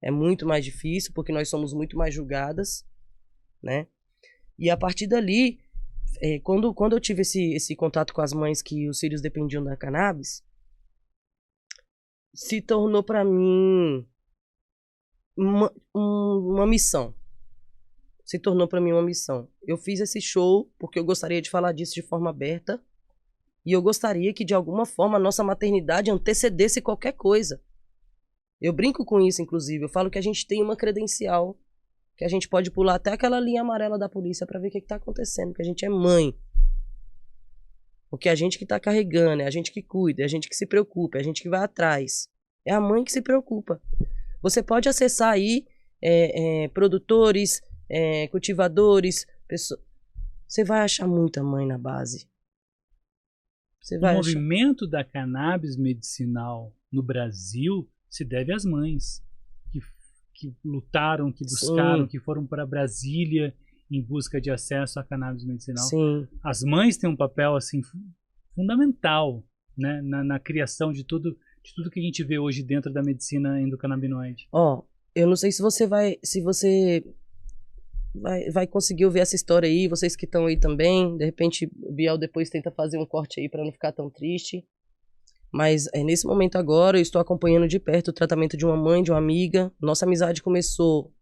é muito mais difícil, porque nós somos muito mais julgadas, né? E a partir dali, quando eu tive esse contato com as mães que os filhos dependiam da cannabis, se tornou para mim uma missão. Se tornou para mim uma missão. Eu fiz esse show porque eu gostaria de falar disso de forma aberta e eu gostaria que de alguma forma a nossa maternidade antecedesse qualquer coisa. Eu brinco com isso, inclusive. Eu falo que a gente tem uma credencial, que a gente pode pular até aquela linha amarela da polícia para ver o que está acontecendo, que a gente é mãe. Porque é a gente que tá carregando, é a gente que cuida, é a gente que se preocupa, é a gente que vai atrás. É a mãe que se preocupa. Você pode acessar aí produtores, cultivadores, pessoas. Você vai achar muita mãe na base. Você vai O achar. movimento da cannabis medicinal no Brasil se deve às mães que lutaram, que buscaram, Sim. que foram para Brasília em busca de acesso à cannabis medicinal. Sim. As mães têm um papel assim fundamental, né, na criação de tudo que a gente vê hoje dentro da medicina endocannabinoide. Ó, eu não sei se você vai conseguir ouvir essa história aí, vocês que estão aí também. De repente, o Biel depois tenta fazer um corte aí para não ficar tão triste. Mas nesse momento agora, eu estou acompanhando de perto o tratamento de uma mãe, de uma amiga. Nossa amizade começou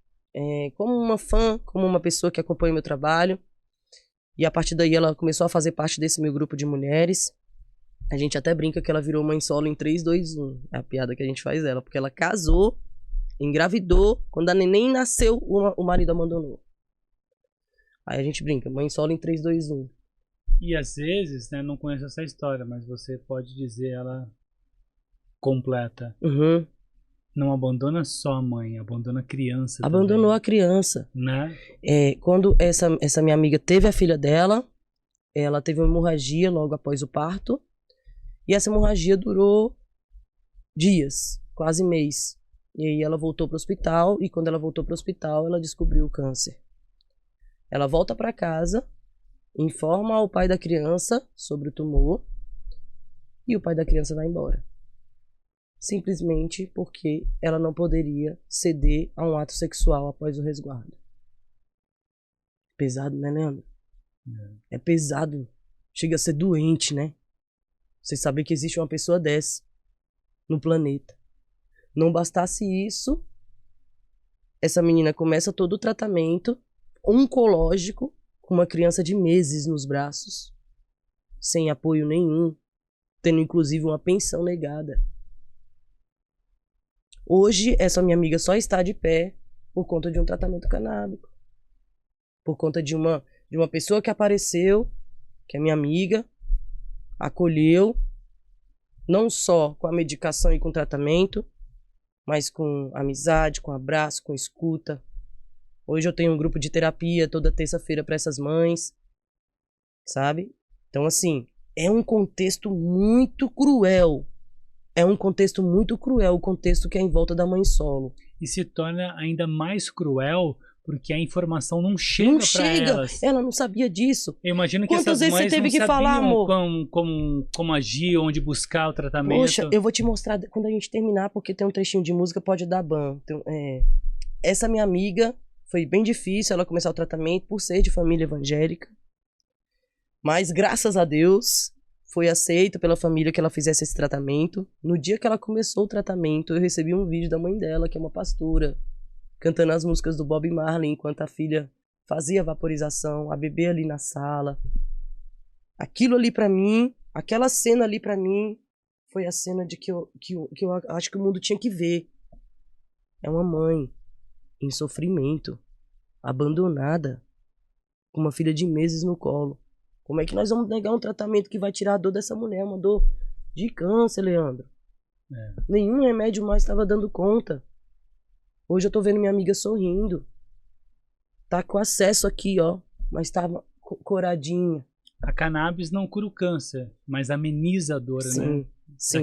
como uma fã, como uma pessoa que acompanha o meu trabalho. E a partir daí ela começou a fazer parte desse meu grupo de mulheres. A gente até brinca que ela virou mãe solo em 3, 2, 1. É a piada que a gente faz dela, porque ela casou, engravidou, quando a neném nasceu, o marido abandonou. Aí a gente brinca, mãe solo em 3, 2, 1. E às vezes, né, não conheço essa história, mas você pode dizer ela completa. Uhum. Não abandona só a mãe, abandona a criança Abandonou também, a criança. né? Quando essa minha amiga teve a filha dela, ela teve uma hemorragia logo após o parto. E essa hemorragia durou dias, quase mês. E aí ela voltou para o hospital, e quando ela voltou para o hospital, ela descobriu o câncer. Ela volta para casa, informa ao pai da criança sobre o tumor, e o pai da criança vai embora. Simplesmente porque ela não poderia ceder a um ato sexual após o resguardo. Pesado, né, Leandro? É pesado. Chega a ser doente, né? Você saber que existe uma pessoa dessa no planeta. Não bastasse isso, essa menina começa todo o tratamento oncológico com uma criança de meses nos braços, sem apoio nenhum, tendo inclusive uma pensão negada. Hoje, essa minha amiga só está de pé por conta de um tratamento canábico. Por conta de uma pessoa que apareceu, que é minha amiga, acolheu, não só com a medicação e com o tratamento, mas com amizade, com abraço, com escuta. Hoje eu tenho um grupo de terapia toda terça-feira para essas mães, sabe? Então, assim, é um contexto muito cruel. É um contexto muito cruel, o contexto que é em volta da mãe solo. E se torna ainda mais cruel porque a informação não chega para elas. Ela não sabia disso. Eu imagino que Quantas essas vezes você mães teve não que sabiam falar, amor? Como agir, onde buscar o tratamento. Poxa, eu vou te mostrar quando a gente terminar, porque tem um trechinho de música, pode dar ban. Então, essa minha amiga, foi bem difícil ela começar o tratamento por ser de família evangélica. Mas, graças a Deus, foi aceito pela família que ela fizesse esse tratamento. No dia que ela começou o tratamento, eu recebi um vídeo da mãe dela, que é uma pastora, cantando as músicas do Bob Marley enquanto a filha fazia vaporização, a bebê ali na sala. Aquilo ali pra mim, aquela cena ali pra mim, foi a cena de que eu acho que o mundo tinha que ver. É uma mãe em sofrimento, abandonada, com uma filha de meses no colo. Como é que nós vamos negar um tratamento que vai tirar a dor dessa mulher? Uma dor de câncer, Leandro. Nenhum remédio mais estava dando conta. Hoje eu tô vendo minha amiga sorrindo. Tá com acesso aqui, ó. Mas tava coradinha. A cannabis não cura o câncer, mas ameniza a dor, né? Sim.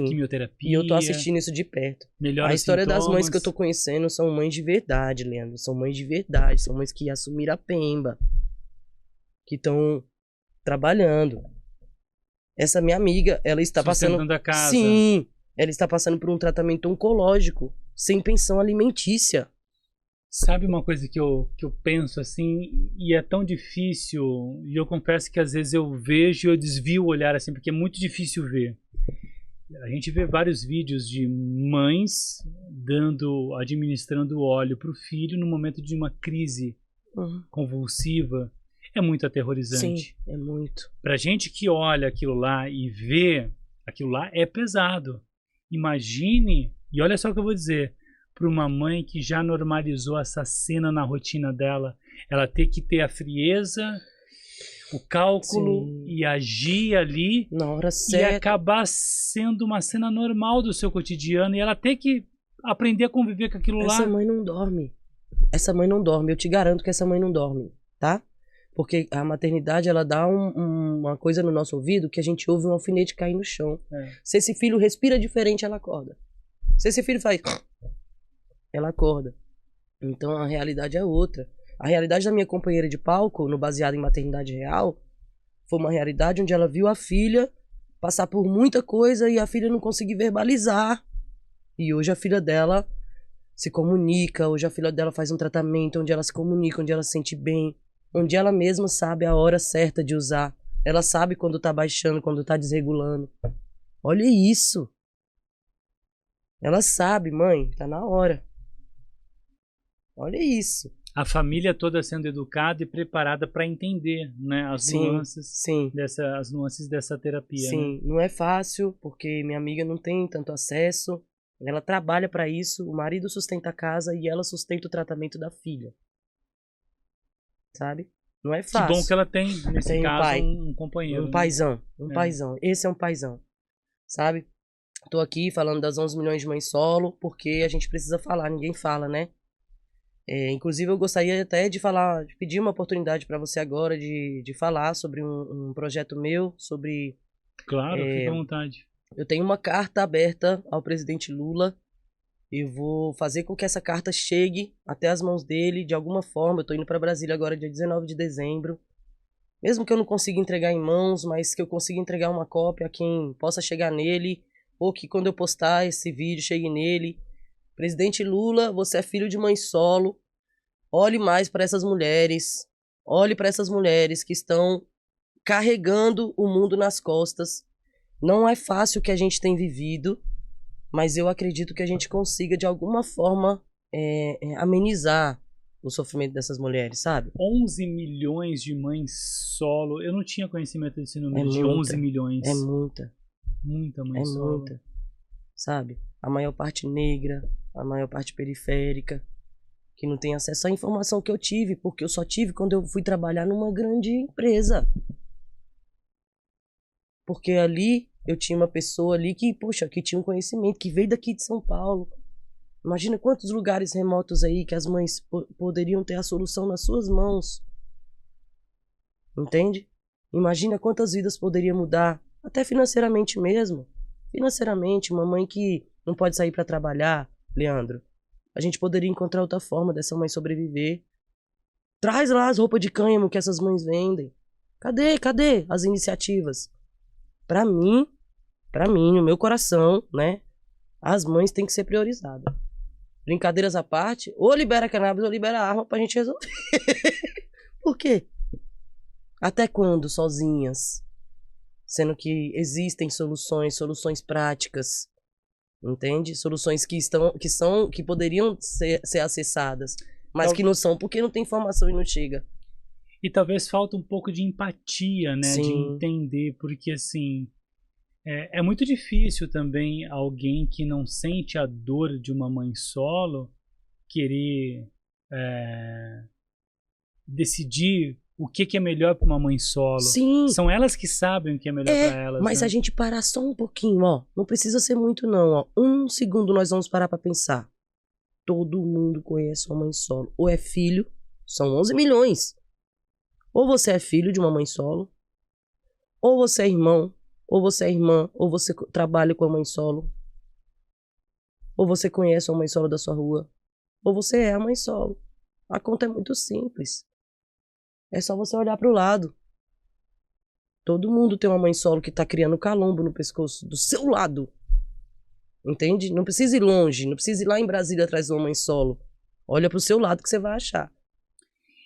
Da quimioterapia. E eu tô assistindo isso de perto. Melhora a história sintomas. das mães que eu tô conhecendo são mães de verdade, Leandro. São mães de verdade. São mães que assumiram a pemba. Que estão trabalhando. Essa minha amiga, ela está passando... a casa. Sim. Ela está passando por um tratamento oncológico, sem pensão alimentícia. Sabe uma coisa que eu penso assim, e é tão difícil, e eu confesso que às vezes eu vejo e eu desvio o olhar assim, porque é muito difícil ver. A gente vê vários vídeos de mães administrando óleo para o filho no momento de uma crise convulsiva. É muito aterrorizante. Sim, é muito. Pra gente que olha aquilo lá e vê, aquilo lá é pesado. Imagine, e olha só o que eu vou dizer, para uma mãe que já normalizou essa cena na rotina dela, ela ter que ter a frieza, o cálculo Sim. e agir ali Na hora e certa. acabar sendo uma cena normal do seu cotidiano e ela ter que aprender a conviver com aquilo Essa lá. mãe não dorme. Essa mãe não dorme. Eu te garanto que essa mãe não dorme, tá? Porque a maternidade, ela dá uma coisa no nosso ouvido que a gente ouve um alfinete cair no chão. É. Se esse filho respira diferente, ela acorda. Se esse filho faz... ela acorda. Então a realidade é outra. A realidade da minha companheira de palco, no Baseado em Maternidade Real, foi uma realidade onde ela viu a filha passar por muita coisa e a filha não conseguir verbalizar. E hoje a filha dela se comunica, hoje a filha dela faz um tratamento onde ela se comunica, onde ela se sente bem, onde ela mesma sabe a hora certa de usar. Ela sabe quando tá baixando, quando tá desregulando. Olha isso. Ela sabe, mãe, tá na hora. Olha isso. A família toda sendo educada e preparada para entender, né, as Sim. nuances dessa terapia. Sim, Né? não é fácil, porque minha amiga não tem tanto acesso. Ela trabalha para isso, o marido sustenta a casa e ela sustenta o tratamento da filha. Sabe? Não é Que fácil. bom que ela tem, nesse Tem um caso, pai. um companheiro. Um paizão, É. paizão. Esse é um paizão, sabe? Tô aqui falando das 11 milhões de mães solo, porque a gente precisa falar, ninguém fala, né? Inclusive eu gostaria até de falar, de pedir uma oportunidade para você agora de falar sobre um projeto meu, sobre... Claro, fica à vontade. Eu tenho uma carta aberta ao presidente Lula. Eu vou fazer com que essa carta chegue até as mãos dele de alguma forma. Eu tô indo para Brasília agora dia 19 de dezembro. Mesmo que eu não consiga entregar em mãos, mas que eu consiga entregar uma cópia a quem possa chegar nele, ou que quando eu postar esse vídeo chegue nele. Presidente Lula, você é filho de mãe solo. Olhe mais para essas mulheres. Olhe para essas mulheres que estão carregando o mundo nas costas. Não é fácil o que a gente tem vivido, mas eu acredito que a gente consiga, de alguma forma, amenizar o sofrimento dessas mulheres, sabe? 11 milhões de mães solo. Eu não tinha conhecimento desse número de 11 milhões. É muita. Muita mãe solo. É muita. Sabe? A maior parte negra, a maior parte periférica, que não tem acesso à informação que eu tive, porque eu só tive quando eu fui trabalhar numa grande empresa. Porque ali eu tinha uma pessoa ali que, poxa, que tinha um conhecimento, que veio daqui de São Paulo. Imagina quantos lugares remotos aí que as mães poderiam ter a solução nas suas mãos. Entende? Imagina quantas vidas poderia mudar, até financeiramente mesmo. Financeiramente, uma mãe que não pode sair para trabalhar, Leandro, a gente poderia encontrar outra forma dessa mãe sobreviver. Traz lá as roupas de cânhamo que essas mães vendem. Cadê as iniciativas? Pra mim, no meu coração, né, as mães têm que ser priorizadas. Brincadeiras à parte, ou libera cannabis ou libera arma pra gente resolver. Por quê? Até quando sozinhas? Sendo que existem soluções práticas, entende? Soluções que poderiam ser acessadas, mas que não são porque não tem informação e não chega. E talvez falta um pouco de empatia, né? Sim. De entender, porque assim, é muito difícil também alguém que não sente a dor de uma mãe solo querer decidir o que é melhor para uma mãe solo. Sim. São elas que sabem o que é melhor para elas. Mas né? a gente parar só um pouquinho, ó. Não precisa ser muito não, ó. Um segundo nós vamos parar pra pensar. Todo mundo conhece uma mãe solo. Ou é filho, são 11 milhões. Ou você é filho de uma mãe solo, ou você é irmão, ou você é irmã, ou você trabalha com a mãe solo, ou você conhece uma mãe solo da sua rua, ou você é a mãe solo. A conta é muito simples. É só você olhar pro lado. Todo mundo tem uma mãe solo que tá criando calombo no pescoço do seu lado. Entende? Não precisa ir longe, não precisa ir lá em Brasília atrás de uma mãe solo. Olha pro seu lado que você vai achar.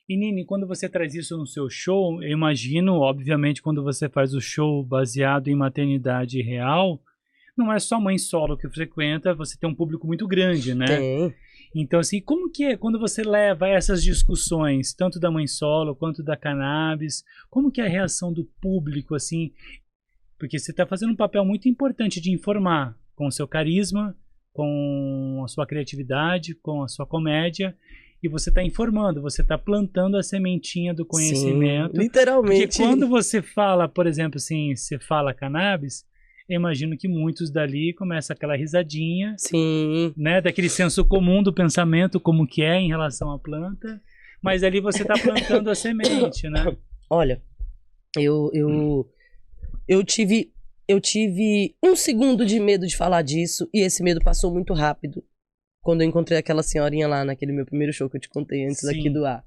E Nini, quando você traz isso no seu show, eu imagino, obviamente, quando você faz o show baseado em maternidade real, não é só mãe solo que frequenta, você tem um público muito grande, né? Tem. Então, assim, como que é quando você leva essas discussões, tanto da mãe solo quanto da cannabis, como que é a reação do público, assim? Porque você está fazendo um papel muito importante de informar com o seu carisma, com a sua criatividade, com a sua comédia, e você está informando, você está plantando a sementinha do conhecimento. Sim, literalmente. Porque quando você fala, por exemplo, assim, você fala cannabis, eu imagino que muitos dali começam aquela risadinha, Sim. né, daquele senso comum do pensamento, como que é em relação à planta, mas ali você está plantando a semente, né? Olha, eu tive 1 segundo de medo de falar disso, e esse medo passou muito rápido. Quando eu encontrei aquela senhorinha lá naquele meu primeiro show que eu te contei antes aqui do ar.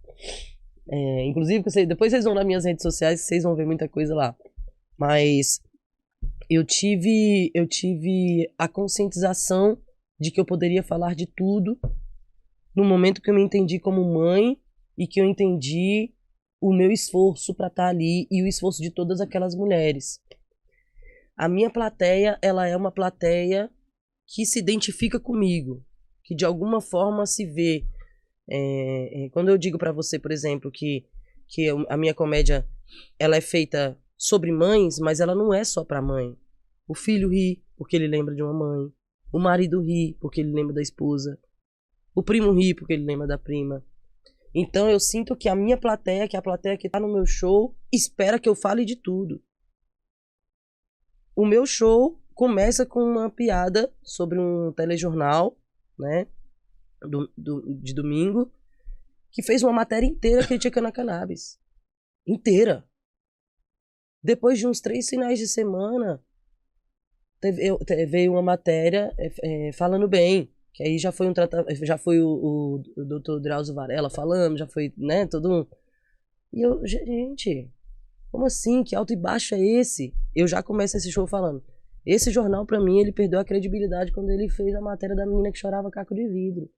Inclusive, depois vocês vão nas minhas redes sociais, vocês vão ver muita coisa lá. Mas eu tive a conscientização de que eu poderia falar de tudo no momento que eu me entendi como mãe e que eu entendi o meu esforço para estar ali e o esforço de todas aquelas mulheres. A minha plateia, ela é uma plateia que se identifica comigo, que de alguma forma se vê. Quando eu digo para você, por exemplo, que a minha comédia ela é feita sobre mães, mas ela não é só para mãe. O filho ri porque ele lembra de uma mãe. O marido ri porque ele lembra da esposa. O primo ri porque ele lembra da prima. Então eu sinto que a minha plateia, que é a plateia que tá no meu show, espera que eu fale de tudo. O meu show começa com uma piada sobre um telejornal, né, de domingo, que fez uma matéria inteira criticando a cannabis. Inteira. Depois de uns 3 finais de semana, veio uma matéria falando bem, que aí já foi já foi o Dr. Drauzio Varela falando, já foi, né, todo mundo. E eu, gente, como assim? Que alto e baixo é esse? Eu já começo esse show falando. Esse jornal, pra mim, ele perdeu a credibilidade quando ele fez a matéria da menina que chorava caco de vidro.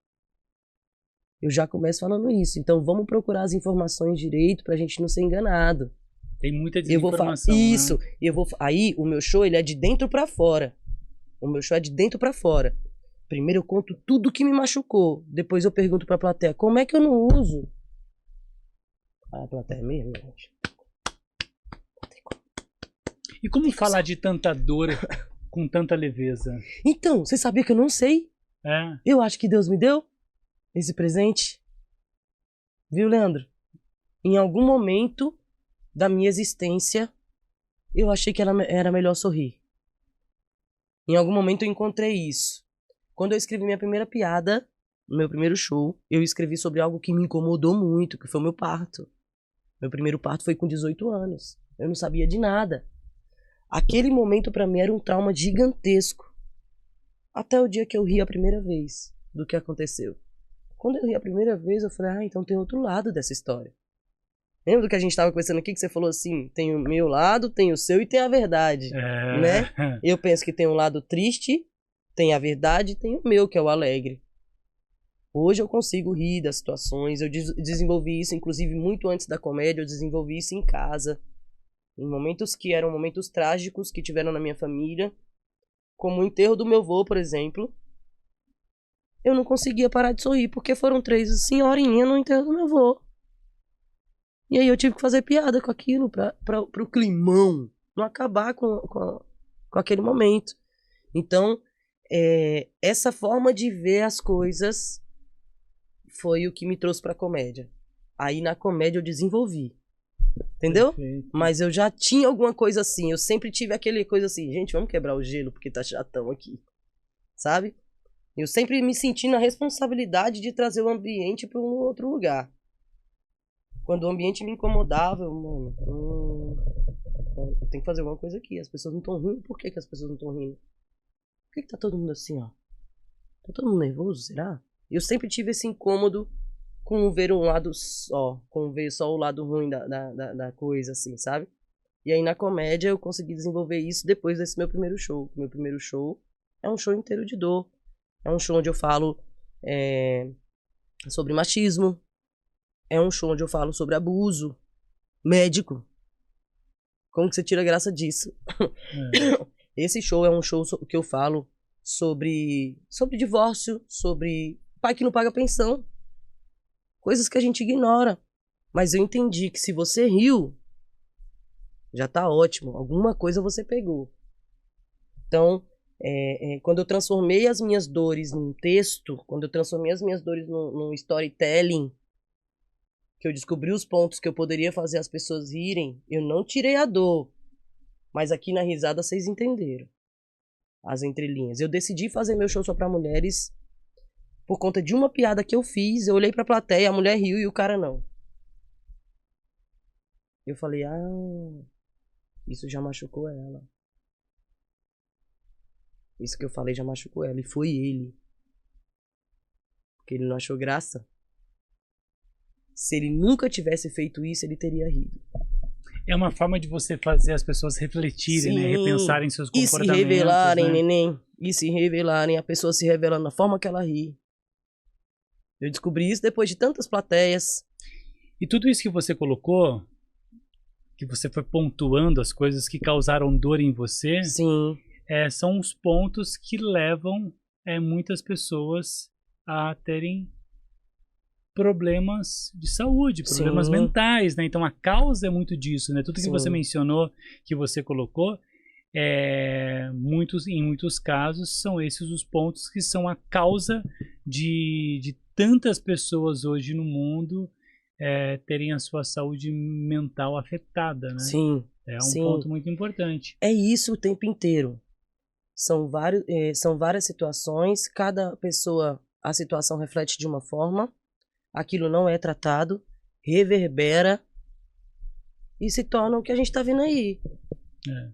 Eu já começo falando isso. Então, vamos procurar as informações direito pra gente não ser enganado. Tem muita desinformação. Isso. Né? Aí, o meu show, ele é de dentro pra fora. O meu show é de dentro pra fora. Primeiro eu conto tudo que me machucou. Depois eu pergunto pra plateia, como é que eu não uso? A plateia mesmo, gente. E como falar de tanta dor com tanta leveza? Então, você sabia que eu não sei? Eu acho que Deus me deu esse presente. Viu, Leandro? Em algum momento da minha existência, eu achei que era melhor sorrir. Em algum momento eu encontrei isso. Quando eu escrevi minha primeira piada, no meu primeiro show, eu escrevi sobre algo que me incomodou muito, que foi o meu parto. Meu primeiro parto foi com 18 anos. Eu não sabia de nada. Aquele momento pra mim era um trauma gigantesco. Até o dia que eu ri a primeira vez do que aconteceu. Quando eu ri a primeira vez, eu falei, então tem outro lado dessa história. Lembra do que a gente estava conversando aqui, que você falou assim, tem o meu lado, tem o seu e tem a verdade, né? Eu penso que tem um lado triste, tem a verdade e tem o meu, que é o alegre. Hoje eu consigo rir das situações, eu desenvolvi isso, inclusive muito antes da comédia, eu desenvolvi isso em casa. Em momentos que eram momentos trágicos que tiveram na minha família, como o enterro do meu avô, por exemplo, eu não conseguia parar de sorrir, porque foram 3 senhorinhas no enterro do meu avô. E aí eu tive que fazer piada com aquilo, pro climão não acabar com aquele momento. Então, essa forma de ver as coisas foi o que me trouxe pra comédia. Aí na comédia eu desenvolvi. Entendeu? Perfeito. Mas eu já tinha alguma coisa assim. Eu sempre tive aquele coisa assim, gente, vamos quebrar o gelo porque tá chatão aqui. Sabe? Eu sempre me senti na responsabilidade de trazer o ambiente para um outro lugar. Quando o ambiente me incomodava, eu tenho que fazer alguma coisa aqui. As pessoas não estão rindo. Por que as pessoas não estão rindo? Por que tá todo mundo assim, ó? Tá todo mundo nervoso, será? Eu sempre tive esse incômodo com ver um lado só, com ver só o lado ruim da coisa, assim, sabe? E aí na comédia eu consegui desenvolver isso depois desse meu primeiro show. Meu primeiro show é um show inteiro de dor. É um show onde eu falo sobre machismo. É um show onde eu falo sobre abuso médico. Como que você tira a graça disso? Esse show é um show que eu falo sobre divórcio, sobre pai que não paga pensão. Coisas que a gente ignora. Mas eu entendi que se você riu, já tá ótimo. Alguma coisa você pegou. Então, Quando eu transformei as minhas dores num texto, quando eu transformei as minhas dores num storytelling, que eu descobri os pontos que eu poderia fazer as pessoas rirem, eu não tirei a dor. Mas aqui na risada vocês entenderam as entrelinhas. Eu decidi fazer meu show só pra mulheres por conta de uma piada que eu fiz. Eu olhei pra plateia, a mulher riu e o cara não. Eu falei, isso já machucou ela. Isso que eu falei já machucou ela. E foi ele. Porque ele não achou graça. Se ele nunca tivesse feito isso, ele teria rido. É uma forma de você fazer as pessoas refletirem, né? Repensarem seus comportamentos. E se revelarem, né? neném. E se revelarem, a pessoa se revelando na forma que ela ri. Eu descobri isso depois de tantas plateias. E tudo isso que você colocou, que você foi pontuando as coisas que causaram dor em você, Sim. São os pontos que levam muitas pessoas a terem problemas de saúde, problemas mentais, né? Então a causa é muito disso, né? Tudo que você mencionou, que você colocou, em muitos casos são esses os pontos que são a causa de tantas pessoas hoje no mundo terem a sua saúde mental afetada, né? Sim. É um ponto muito importante. É isso o tempo inteiro. São várias situações, cada pessoa, a situação reflete de uma forma, aquilo não é tratado, reverbera e se torna o que a gente está vendo aí.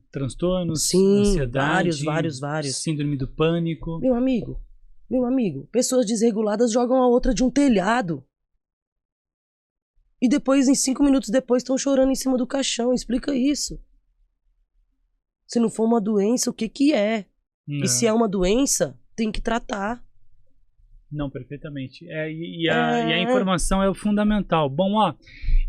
Transtornos, sim, ansiedade, vários. Síndrome do pânico. Meu amigo, pessoas desreguladas jogam a outra de um telhado. E depois, em 5 minutos depois, estão chorando em cima do caixão. Explica isso. Se não for uma doença, o que que é? Não. E se é uma doença, tem que tratar. Não, perfeitamente. E a informação é o fundamental. Bom,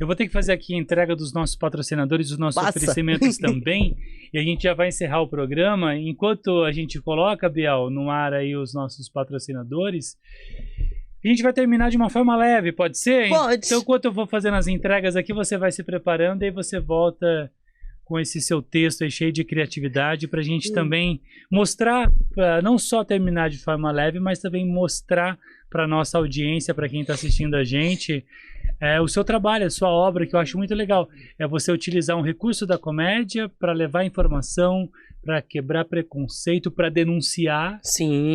eu vou ter que fazer aqui a entrega dos nossos patrocinadores, dos nossos oferecimentos também, e a gente já vai encerrar o programa. Enquanto a gente coloca, Biel, no ar aí os nossos patrocinadores, a gente vai terminar de uma forma leve, pode ser? Pode. Então, enquanto eu vou fazendo as entregas aqui, você vai se preparando, e aí você volta com esse seu texto aí cheio de criatividade para a gente também mostrar, não só terminar de forma leve, mas também mostrar para nossa audiência, para quem está assistindo a gente, o seu trabalho, a sua obra, que eu acho muito legal. É você utilizar um recurso da comédia para levar informação, para quebrar preconceito, para denunciar,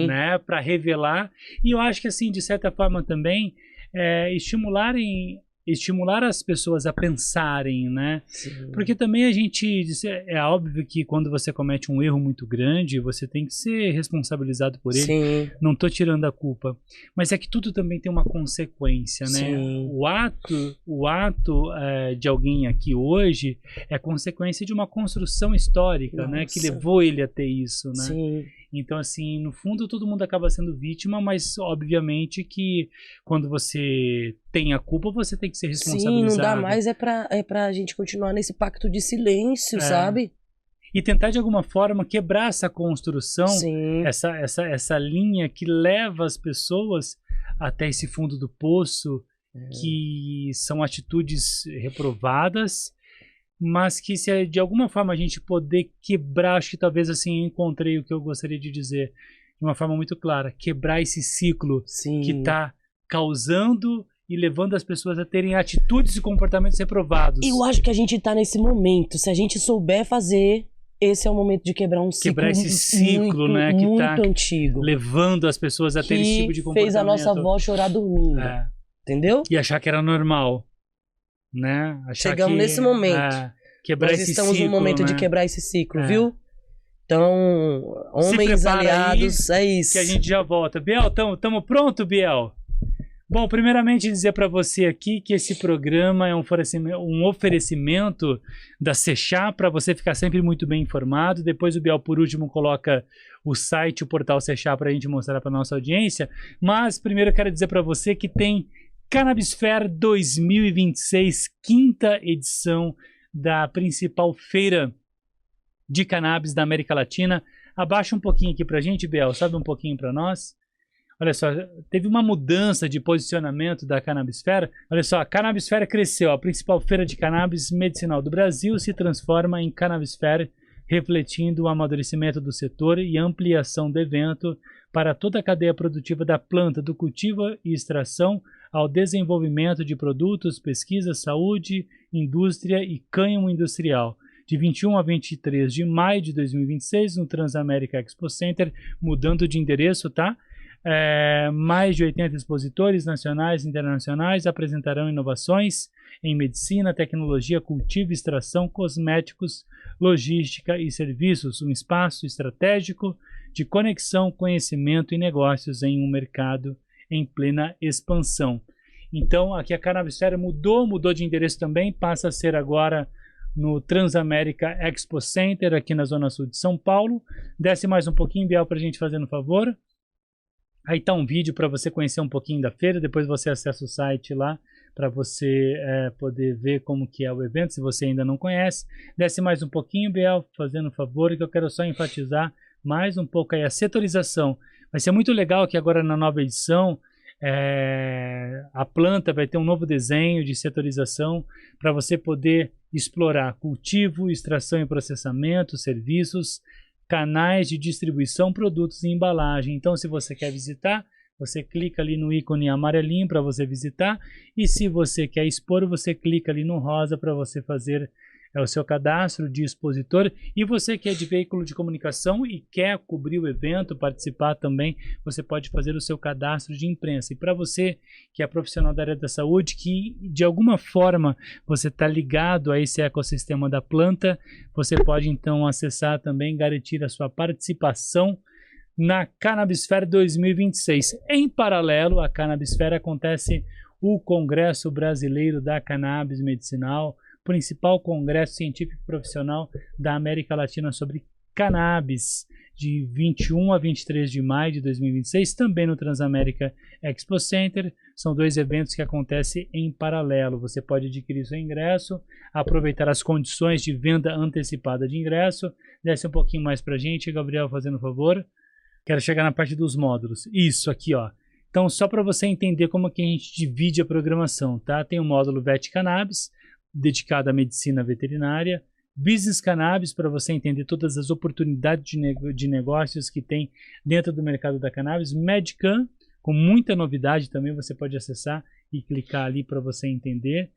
né, para revelar. E eu acho que, assim, de certa forma também, estimular as pessoas a pensarem, né? Sim. Porque também é óbvio que quando você comete um erro muito grande, você tem que ser responsabilizado por ele. Sim. Não tô tirando a culpa. Mas é que tudo também tem uma consequência, né? Sim. O ato de alguém aqui hoje é consequência de uma construção histórica, né? Que levou ele a ter isso, né? Sim. Então, assim, no fundo todo mundo acaba sendo vítima, mas obviamente que quando você tem a culpa, você tem que ser responsabilizado. Sim, não dá mais, é pra gente continuar nesse pacto de silêncio, sabe? E tentar de alguma forma quebrar essa construção, essa linha que leva as pessoas até esse fundo do poço, que são atitudes reprovadas, mas que se de alguma forma a gente poder quebrar, acho que talvez assim eu encontrei o que eu gostaria de dizer de uma forma muito clara, quebrar esse ciclo que está causando e levando as pessoas a terem atitudes e comportamentos reprovados. Eu acho que a gente está nesse momento, se a gente souber fazer, esse é o momento de quebrar um ciclo. Quebrar esse ciclo, muito, né, que muito antigo, levando as pessoas a terem esse tipo de comportamento. Fez a nossa avó chorar dormindo, entendeu? E achar que era normal. Né? Chegamos nesse momento. Quebrar Nós esse estamos ciclo, no momento de quebrar esse ciclo, viu? Então, homens aliados, é isso. Que a gente já volta. Biel, tamo pronto, Biel? Bom, primeiramente dizer para você aqui que esse programa é um oferecimento da Sechá, para você ficar sempre muito bem informado. Depois o Biel, por último, coloca o site, o portal Sechá, para a gente mostrar para nossa audiência. Mas primeiro eu quero dizer para você que tem Cannabis Fair 2026, 5ª edição da principal feira de cannabis da América Latina. Abaixa um pouquinho aqui pra gente, Biel, sobe um pouquinho para nós. Olha só, teve uma mudança de posicionamento da Cannabis Fair. Olha só, a Cannabis Fair cresceu. A principal feira de cannabis medicinal do Brasil se transforma em Cannabis Fair refletindo o amadurecimento do setor e ampliação do evento para toda a cadeia produtiva da planta, do cultivo e extração ao desenvolvimento de produtos, pesquisa, saúde, indústria e cânhamo industrial, de 21 a 23 de maio de 2026, no Transamérica Expo Center, mudando de endereço, tá? Mais de 80 expositores nacionais e internacionais apresentarão inovações em medicina, tecnologia, cultivo, extração, cosméticos, logística e serviços, um espaço estratégico de conexão, conhecimento e negócios em um mercado em plena expansão. Então, aqui a Cannabis Fair mudou de endereço também, passa a ser agora no Transamérica Expo Center, aqui na Zona Sul de São Paulo. Desce mais um pouquinho, Biel, para a gente fazer um favor. Aí tá um vídeo para você conhecer um pouquinho da feira, depois você acessa o site lá para você poder ver como que é o evento, se você ainda não conhece. Desce mais um pouquinho, Biel, fazendo um favor, que eu quero só enfatizar mais um pouco aí a setorização. Vai ser muito legal que agora na nova edição a planta vai ter um novo desenho de setorização para você poder explorar cultivo, extração e processamento, serviços, canais de distribuição, produtos e embalagem. Então, se você quer visitar, você clica ali no ícone amarelinho para você visitar, e se você quer expor, você clica ali no rosa para você fazer o seu cadastro de expositor. E você que é de veículo de comunicação e quer cobrir o evento, participar também, você pode fazer o seu cadastro de imprensa. E para você que é profissional da área da saúde, que de alguma forma você está ligado a esse ecossistema da planta, você pode então acessar também, garantir a sua participação na Cannabis Fair 2026. Em paralelo à Cannabis Fair acontece o Congresso Brasileiro da Cannabis Medicinal, principal congresso científico profissional da América Latina sobre cannabis, de 21 a 23 de maio de 2026, também no Transamérica Expo Center. São dois eventos que acontecem em paralelo. Você pode adquirir seu ingresso, aproveitar as condições de venda antecipada de ingresso. Desce um pouquinho mais para a gente, Gabriel, fazendo um favor. Quero chegar na parte dos módulos. Isso aqui, ó. Então, só para você entender como que a gente divide a programação, tá? Tem o módulo VET Cannabis, dedicado à medicina veterinária, Business Cannabis, para você entender todas as oportunidades de negócios que tem dentro do mercado da cannabis, Medcan, com muita novidade também, você pode acessar e clicar ali para você entender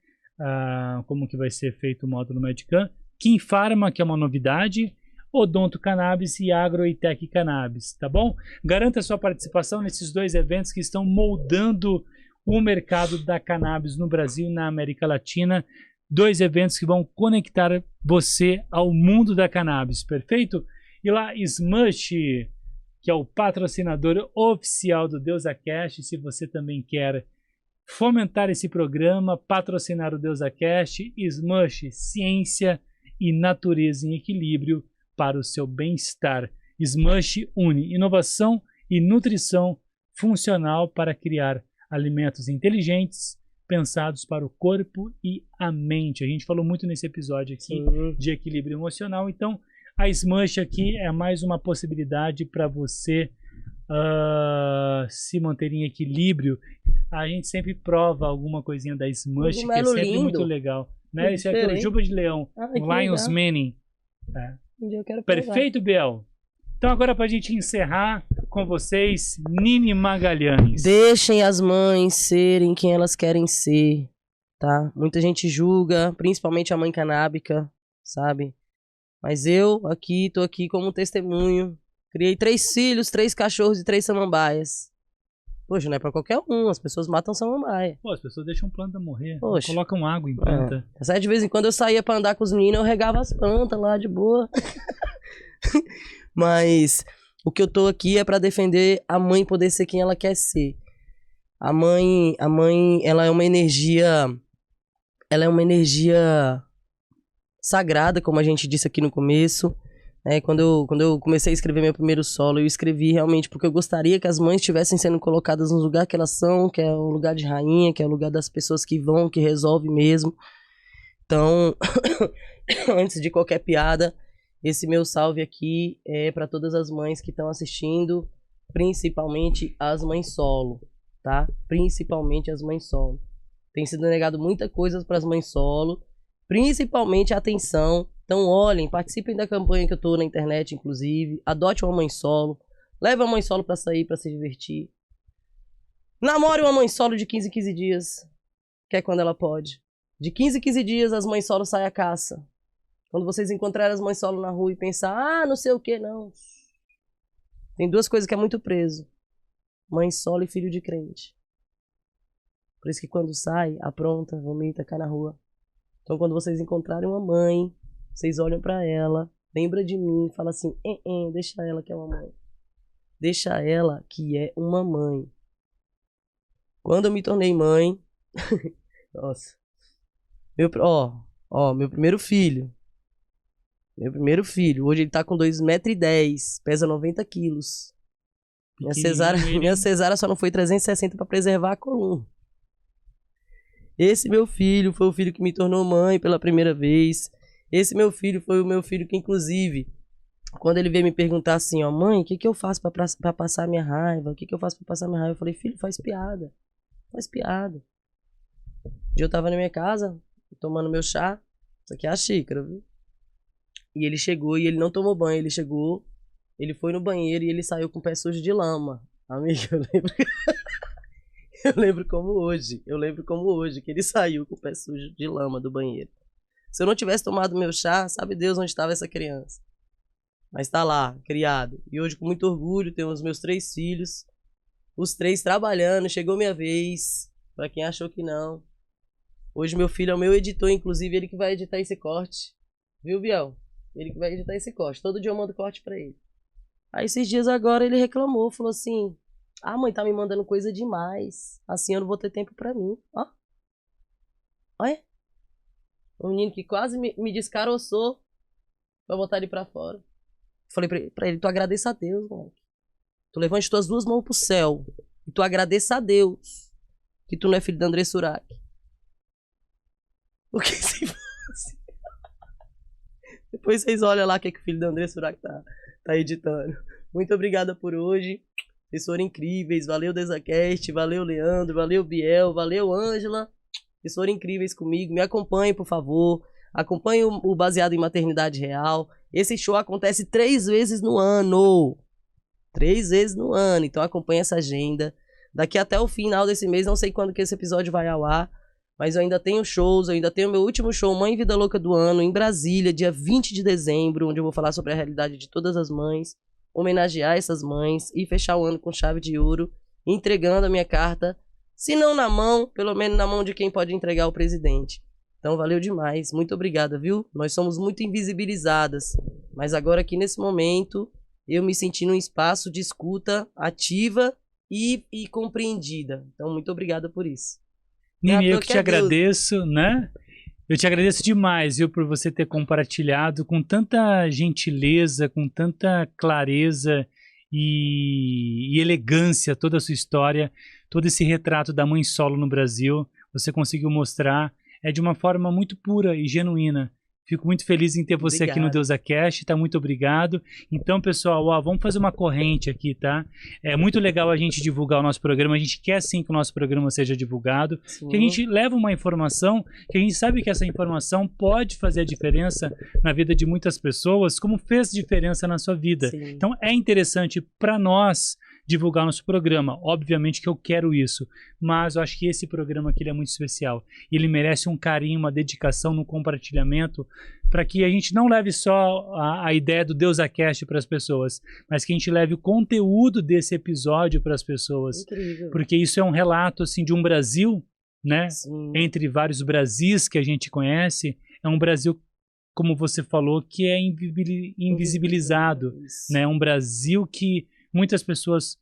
como que vai ser feito o módulo Medcan, Kim Pharma, que é uma novidade, Odonto Cannabis e Agro e Tech Cannabis, tá bom? Garanta sua participação nesses dois eventos que estão moldando o mercado da cannabis no Brasil e na América Latina. Dois eventos que vão conectar você ao mundo da cannabis, perfeito? E lá, Smush, que é o patrocinador oficial do DeusaCast, se você também quer fomentar esse programa, patrocinar o DeusaCast, Smush, ciência e natureza em equilíbrio para o seu bem-estar. Smush une inovação e nutrição funcional para criar alimentos inteligentes, pensados para o corpo e a mente. A gente falou muito nesse episódio aqui de equilíbrio emocional. Então, a Smush aqui é mais uma possibilidade para você se manter em equilíbrio. A gente sempre prova alguma coisinha da Smush, que é sempre lindo. Muito legal. Né? Esse é o Juba de Leão, Lions Manning. Perfeito, Biel? Então agora para a gente encerrar com vocês, Nini Magalhães. Deixem as mães serem quem elas querem ser, tá? Muita gente julga, principalmente a mãe canábica, sabe? Mas eu tô aqui como testemunho. Criei 3 filhos, 3 cachorros e 3 samambaias. Poxa, não é pra qualquer um, as pessoas matam samambaia. Pô, as pessoas deixam planta morrer, poxa, colocam água em planta. De vez em quando eu saía pra andar com os meninos, eu regava as plantas lá de boa. Mas o que eu tô aqui é pra defender a mãe poder ser quem ela quer ser. A mãe, ela é uma energia sagrada, como a gente disse aqui no começo. Quando eu comecei a escrever meu primeiro solo, eu escrevi realmente porque eu gostaria que as mães estivessem sendo colocadas no lugar que elas são, que é o lugar de rainha, que é o lugar das pessoas que vão, que resolve mesmo. Então, antes de qualquer piada, esse meu salve aqui é para todas as mães que estão assistindo, principalmente as mães solo, tá? Principalmente as mães solo. Tem sido negado muita coisa para as mães solo, principalmente a atenção Então olhem, participem da campanha que eu tô na internet, inclusive. Adote uma mãe solo. Leve a mãe solo pra sair, pra se divertir. Namore uma mãe solo de 15 em 15 dias. Que é quando ela pode. De 15 em 15 dias as mães solo saem à caça. Quando vocês encontrarem as mães solo na rua e pensar, ah, não sei o que, não. Tem duas coisas que é muito preso. Mãe solo e filho de crente. Por isso que quando sai, apronta, vomita, cai na rua. Então quando vocês encontrarem uma mãe, vocês olham pra ela, lembra de mim, fala assim, deixa ela que é uma mãe. Deixa ela que é uma mãe. Quando eu me tornei mãe, nossa, meu primeiro filho. Meu primeiro filho, hoje ele tá com 2,10 m, pesa 90 quilos. Minha cesárea só não foi 360 pra preservar a coluna. Esse meu filho foi o filho que me tornou mãe pela primeira vez. Esse meu filho foi o meu filho que, inclusive, quando ele veio me perguntar assim, ó, mãe, o que eu faço pra passar minha raiva? O que eu faço pra passar minha raiva? Eu falei, filho, faz piada. Faz piada. Um dia eu tava na minha casa, tomando meu chá. Isso aqui é a xícara, viu? E ele chegou e ele não tomou banho. Ele chegou, ele foi no banheiro e ele saiu com o pé sujo de lama. Amiga, eu lembro. Eu lembro como hoje que ele saiu com o pé sujo de lama do banheiro. Se eu não tivesse tomado meu chá, sabe Deus onde estava essa criança. Mas tá lá, criado. E hoje com muito orgulho tenho os meus 3 filhos. Os 3 trabalhando, chegou minha vez. Pra quem achou que não. Hoje meu filho é o meu editor, inclusive ele que vai editar esse corte. Viu, Biel? Ele que vai editar esse corte. Todo dia eu mando corte pra ele. Aí esses dias agora ele reclamou, falou assim... Ah, mãe, tá me mandando coisa demais. Assim eu não vou ter tempo pra mim. Ó. Olha. Um menino que quase me descaroçou pra botar ele pra fora. Falei pra ele, tu agradeça a Deus, moleque. Tu levante tuas 2 mãos pro céu. E tu agradeça a Deus que tu não é filho de André Surak. Porque se fosse... Depois vocês olham lá o que o filho de André Surak tá editando. Muito obrigada por hoje. Vocês foram incríveis. Valeu, DesaCast. Valeu, Leandro. Valeu, Biel. Valeu, Ângela. Vocês foram incríveis comigo. Me acompanhem, por favor. Acompanhem o Baseado em Maternidade Real. Esse show acontece 3 vezes no ano. 3 vezes no ano. Então acompanhe essa agenda. Daqui até o final desse mês, não sei quando que esse episódio vai ao ar. Mas eu ainda tenho shows. Eu ainda tenho meu último show, Mãe Vida Louca do Ano, em Brasília, dia 20 de dezembro. Onde eu vou falar sobre a realidade de todas as mães. Homenagear essas mães e fechar o ano com chave de ouro, entregando a minha carta, se não na mão, pelo menos na mão de quem pode entregar o presidente. Então valeu demais, muito obrigada, viu? Nós somos muito invisibilizadas, mas agora aqui nesse momento eu me senti num espaço de escuta ativa e compreendida. Então muito obrigada por isso. Nini, eu que te agradeço, né? Eu te agradeço demais, viu, por você ter compartilhado com tanta gentileza, com tanta clareza e elegância toda a sua história, todo esse retrato da mãe solo no Brasil. Você conseguiu mostrar de uma forma muito pura e genuína. Fico muito feliz em ter você aqui no DeusaCast, tá? Muito obrigado. Então, pessoal, ó, vamos fazer uma corrente aqui, tá? É muito legal a gente divulgar o nosso programa, a gente quer sim que o nosso programa seja divulgado, que a gente leva uma informação, que a gente sabe que essa informação pode fazer a diferença na vida de muitas pessoas, como fez diferença na sua vida. Sim. Então, é interessante para nós divulgar nosso programa. Obviamente que eu quero isso, mas eu acho que esse programa aqui ele é muito especial. Ele merece um carinho, uma dedicação no compartilhamento, para que a gente não leve só a ideia do DeusaCast para as pessoas, mas que a gente leve o conteúdo desse episódio para as pessoas. Incrível. Porque isso é um relato assim, de um Brasil, né? Sim. Entre vários Brasis que a gente conhece, é um Brasil, como você falou, que é invisibilizado, né? Um Brasil que muitas pessoas,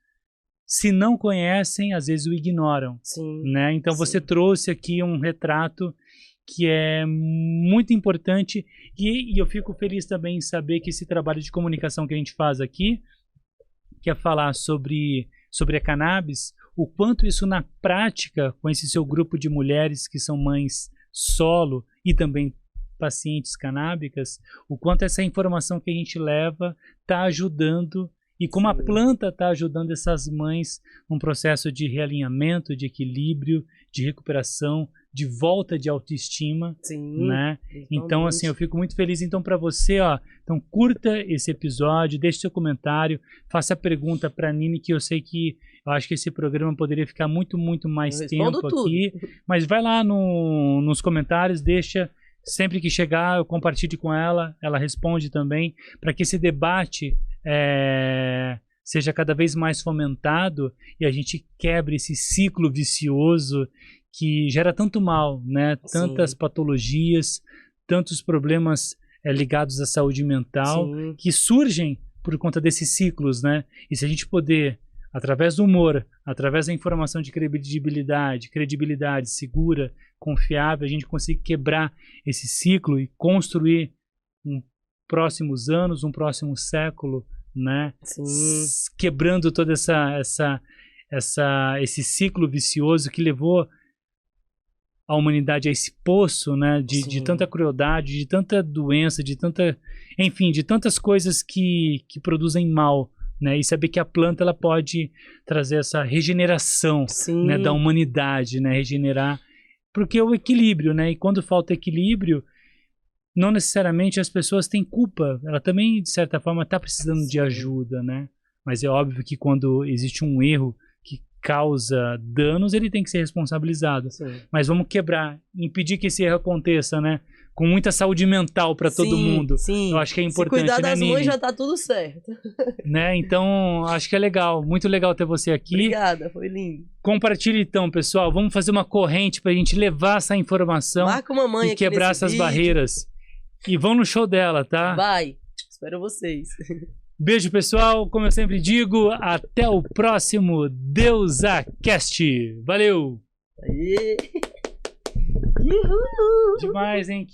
se não conhecem, às vezes o ignoram. Sim, né? Então você trouxe aqui um retrato que é muito importante e eu fico feliz também em saber que esse trabalho de comunicação que a gente faz aqui, que é falar sobre a cannabis, o quanto isso na prática, com esse seu grupo de mulheres que são mães solo e também pacientes canábicas, o quanto essa informação que a gente leva está ajudando e como a Sim. planta está ajudando essas mães num processo de realinhamento, de equilíbrio, de recuperação, de volta de autoestima, Sim. né? Então, assim, eu principalmente. fico muito feliz. Então, para você, ó, então curta esse episódio, deixe seu comentário, faça a pergunta para a Nini, que eu sei que eu acho que esse programa poderia ficar muito, muito mais Eu respondo tempo tudo. aqui. Mas vai lá nos comentários, deixa. Sempre que chegar, eu compartilho com ela, ela responde também, para que esse debate seja cada vez mais fomentado e a gente quebre esse ciclo vicioso que gera tanto mal, né? Tantas Sim. patologias, tantos problemas ligados à saúde mental Sim. que surgem por conta desses ciclos, né? E se a gente poder, através do humor, através da informação de credibilidade segura, confiável, a gente conseguir quebrar esse ciclo e construir próximos anos, um próximo século, né? Sim. Quebrando todo esse ciclo vicioso que levou a humanidade a esse poço, né? De Sim. tanta crueldade, de tanta doença, enfim, de tantas coisas que produzem mal, né? E saber que a planta ela pode trazer essa regeneração, Sim. né, da humanidade, né? Regenerar, porque é o equilíbrio, né? E quando falta equilíbrio, não necessariamente as pessoas têm culpa. Ela também, de certa forma, está precisando de ajuda, né? Mas é óbvio que quando existe um erro que causa danos, ele tem que ser responsabilizado. Sim. Mas vamos quebrar, impedir que esse erro aconteça, né? Com muita saúde mental para todo mundo. Sim. Eu acho que é Se importante, cuidar né, das Nini? mães já tá tudo certo. Né? Então, acho que é legal. Muito legal ter você aqui. Obrigada, foi lindo. Compartilhe então, pessoal. Vamos fazer uma corrente pra gente levar essa informação Marca uma mãe e aqui quebrar nesse essas vídeo. barreiras. E vão no show dela, tá? Vai. Espero vocês. Beijo, pessoal. Como eu sempre digo, até o próximo DeusaCast. Valeu! Aê. Uhul. Demais, hein?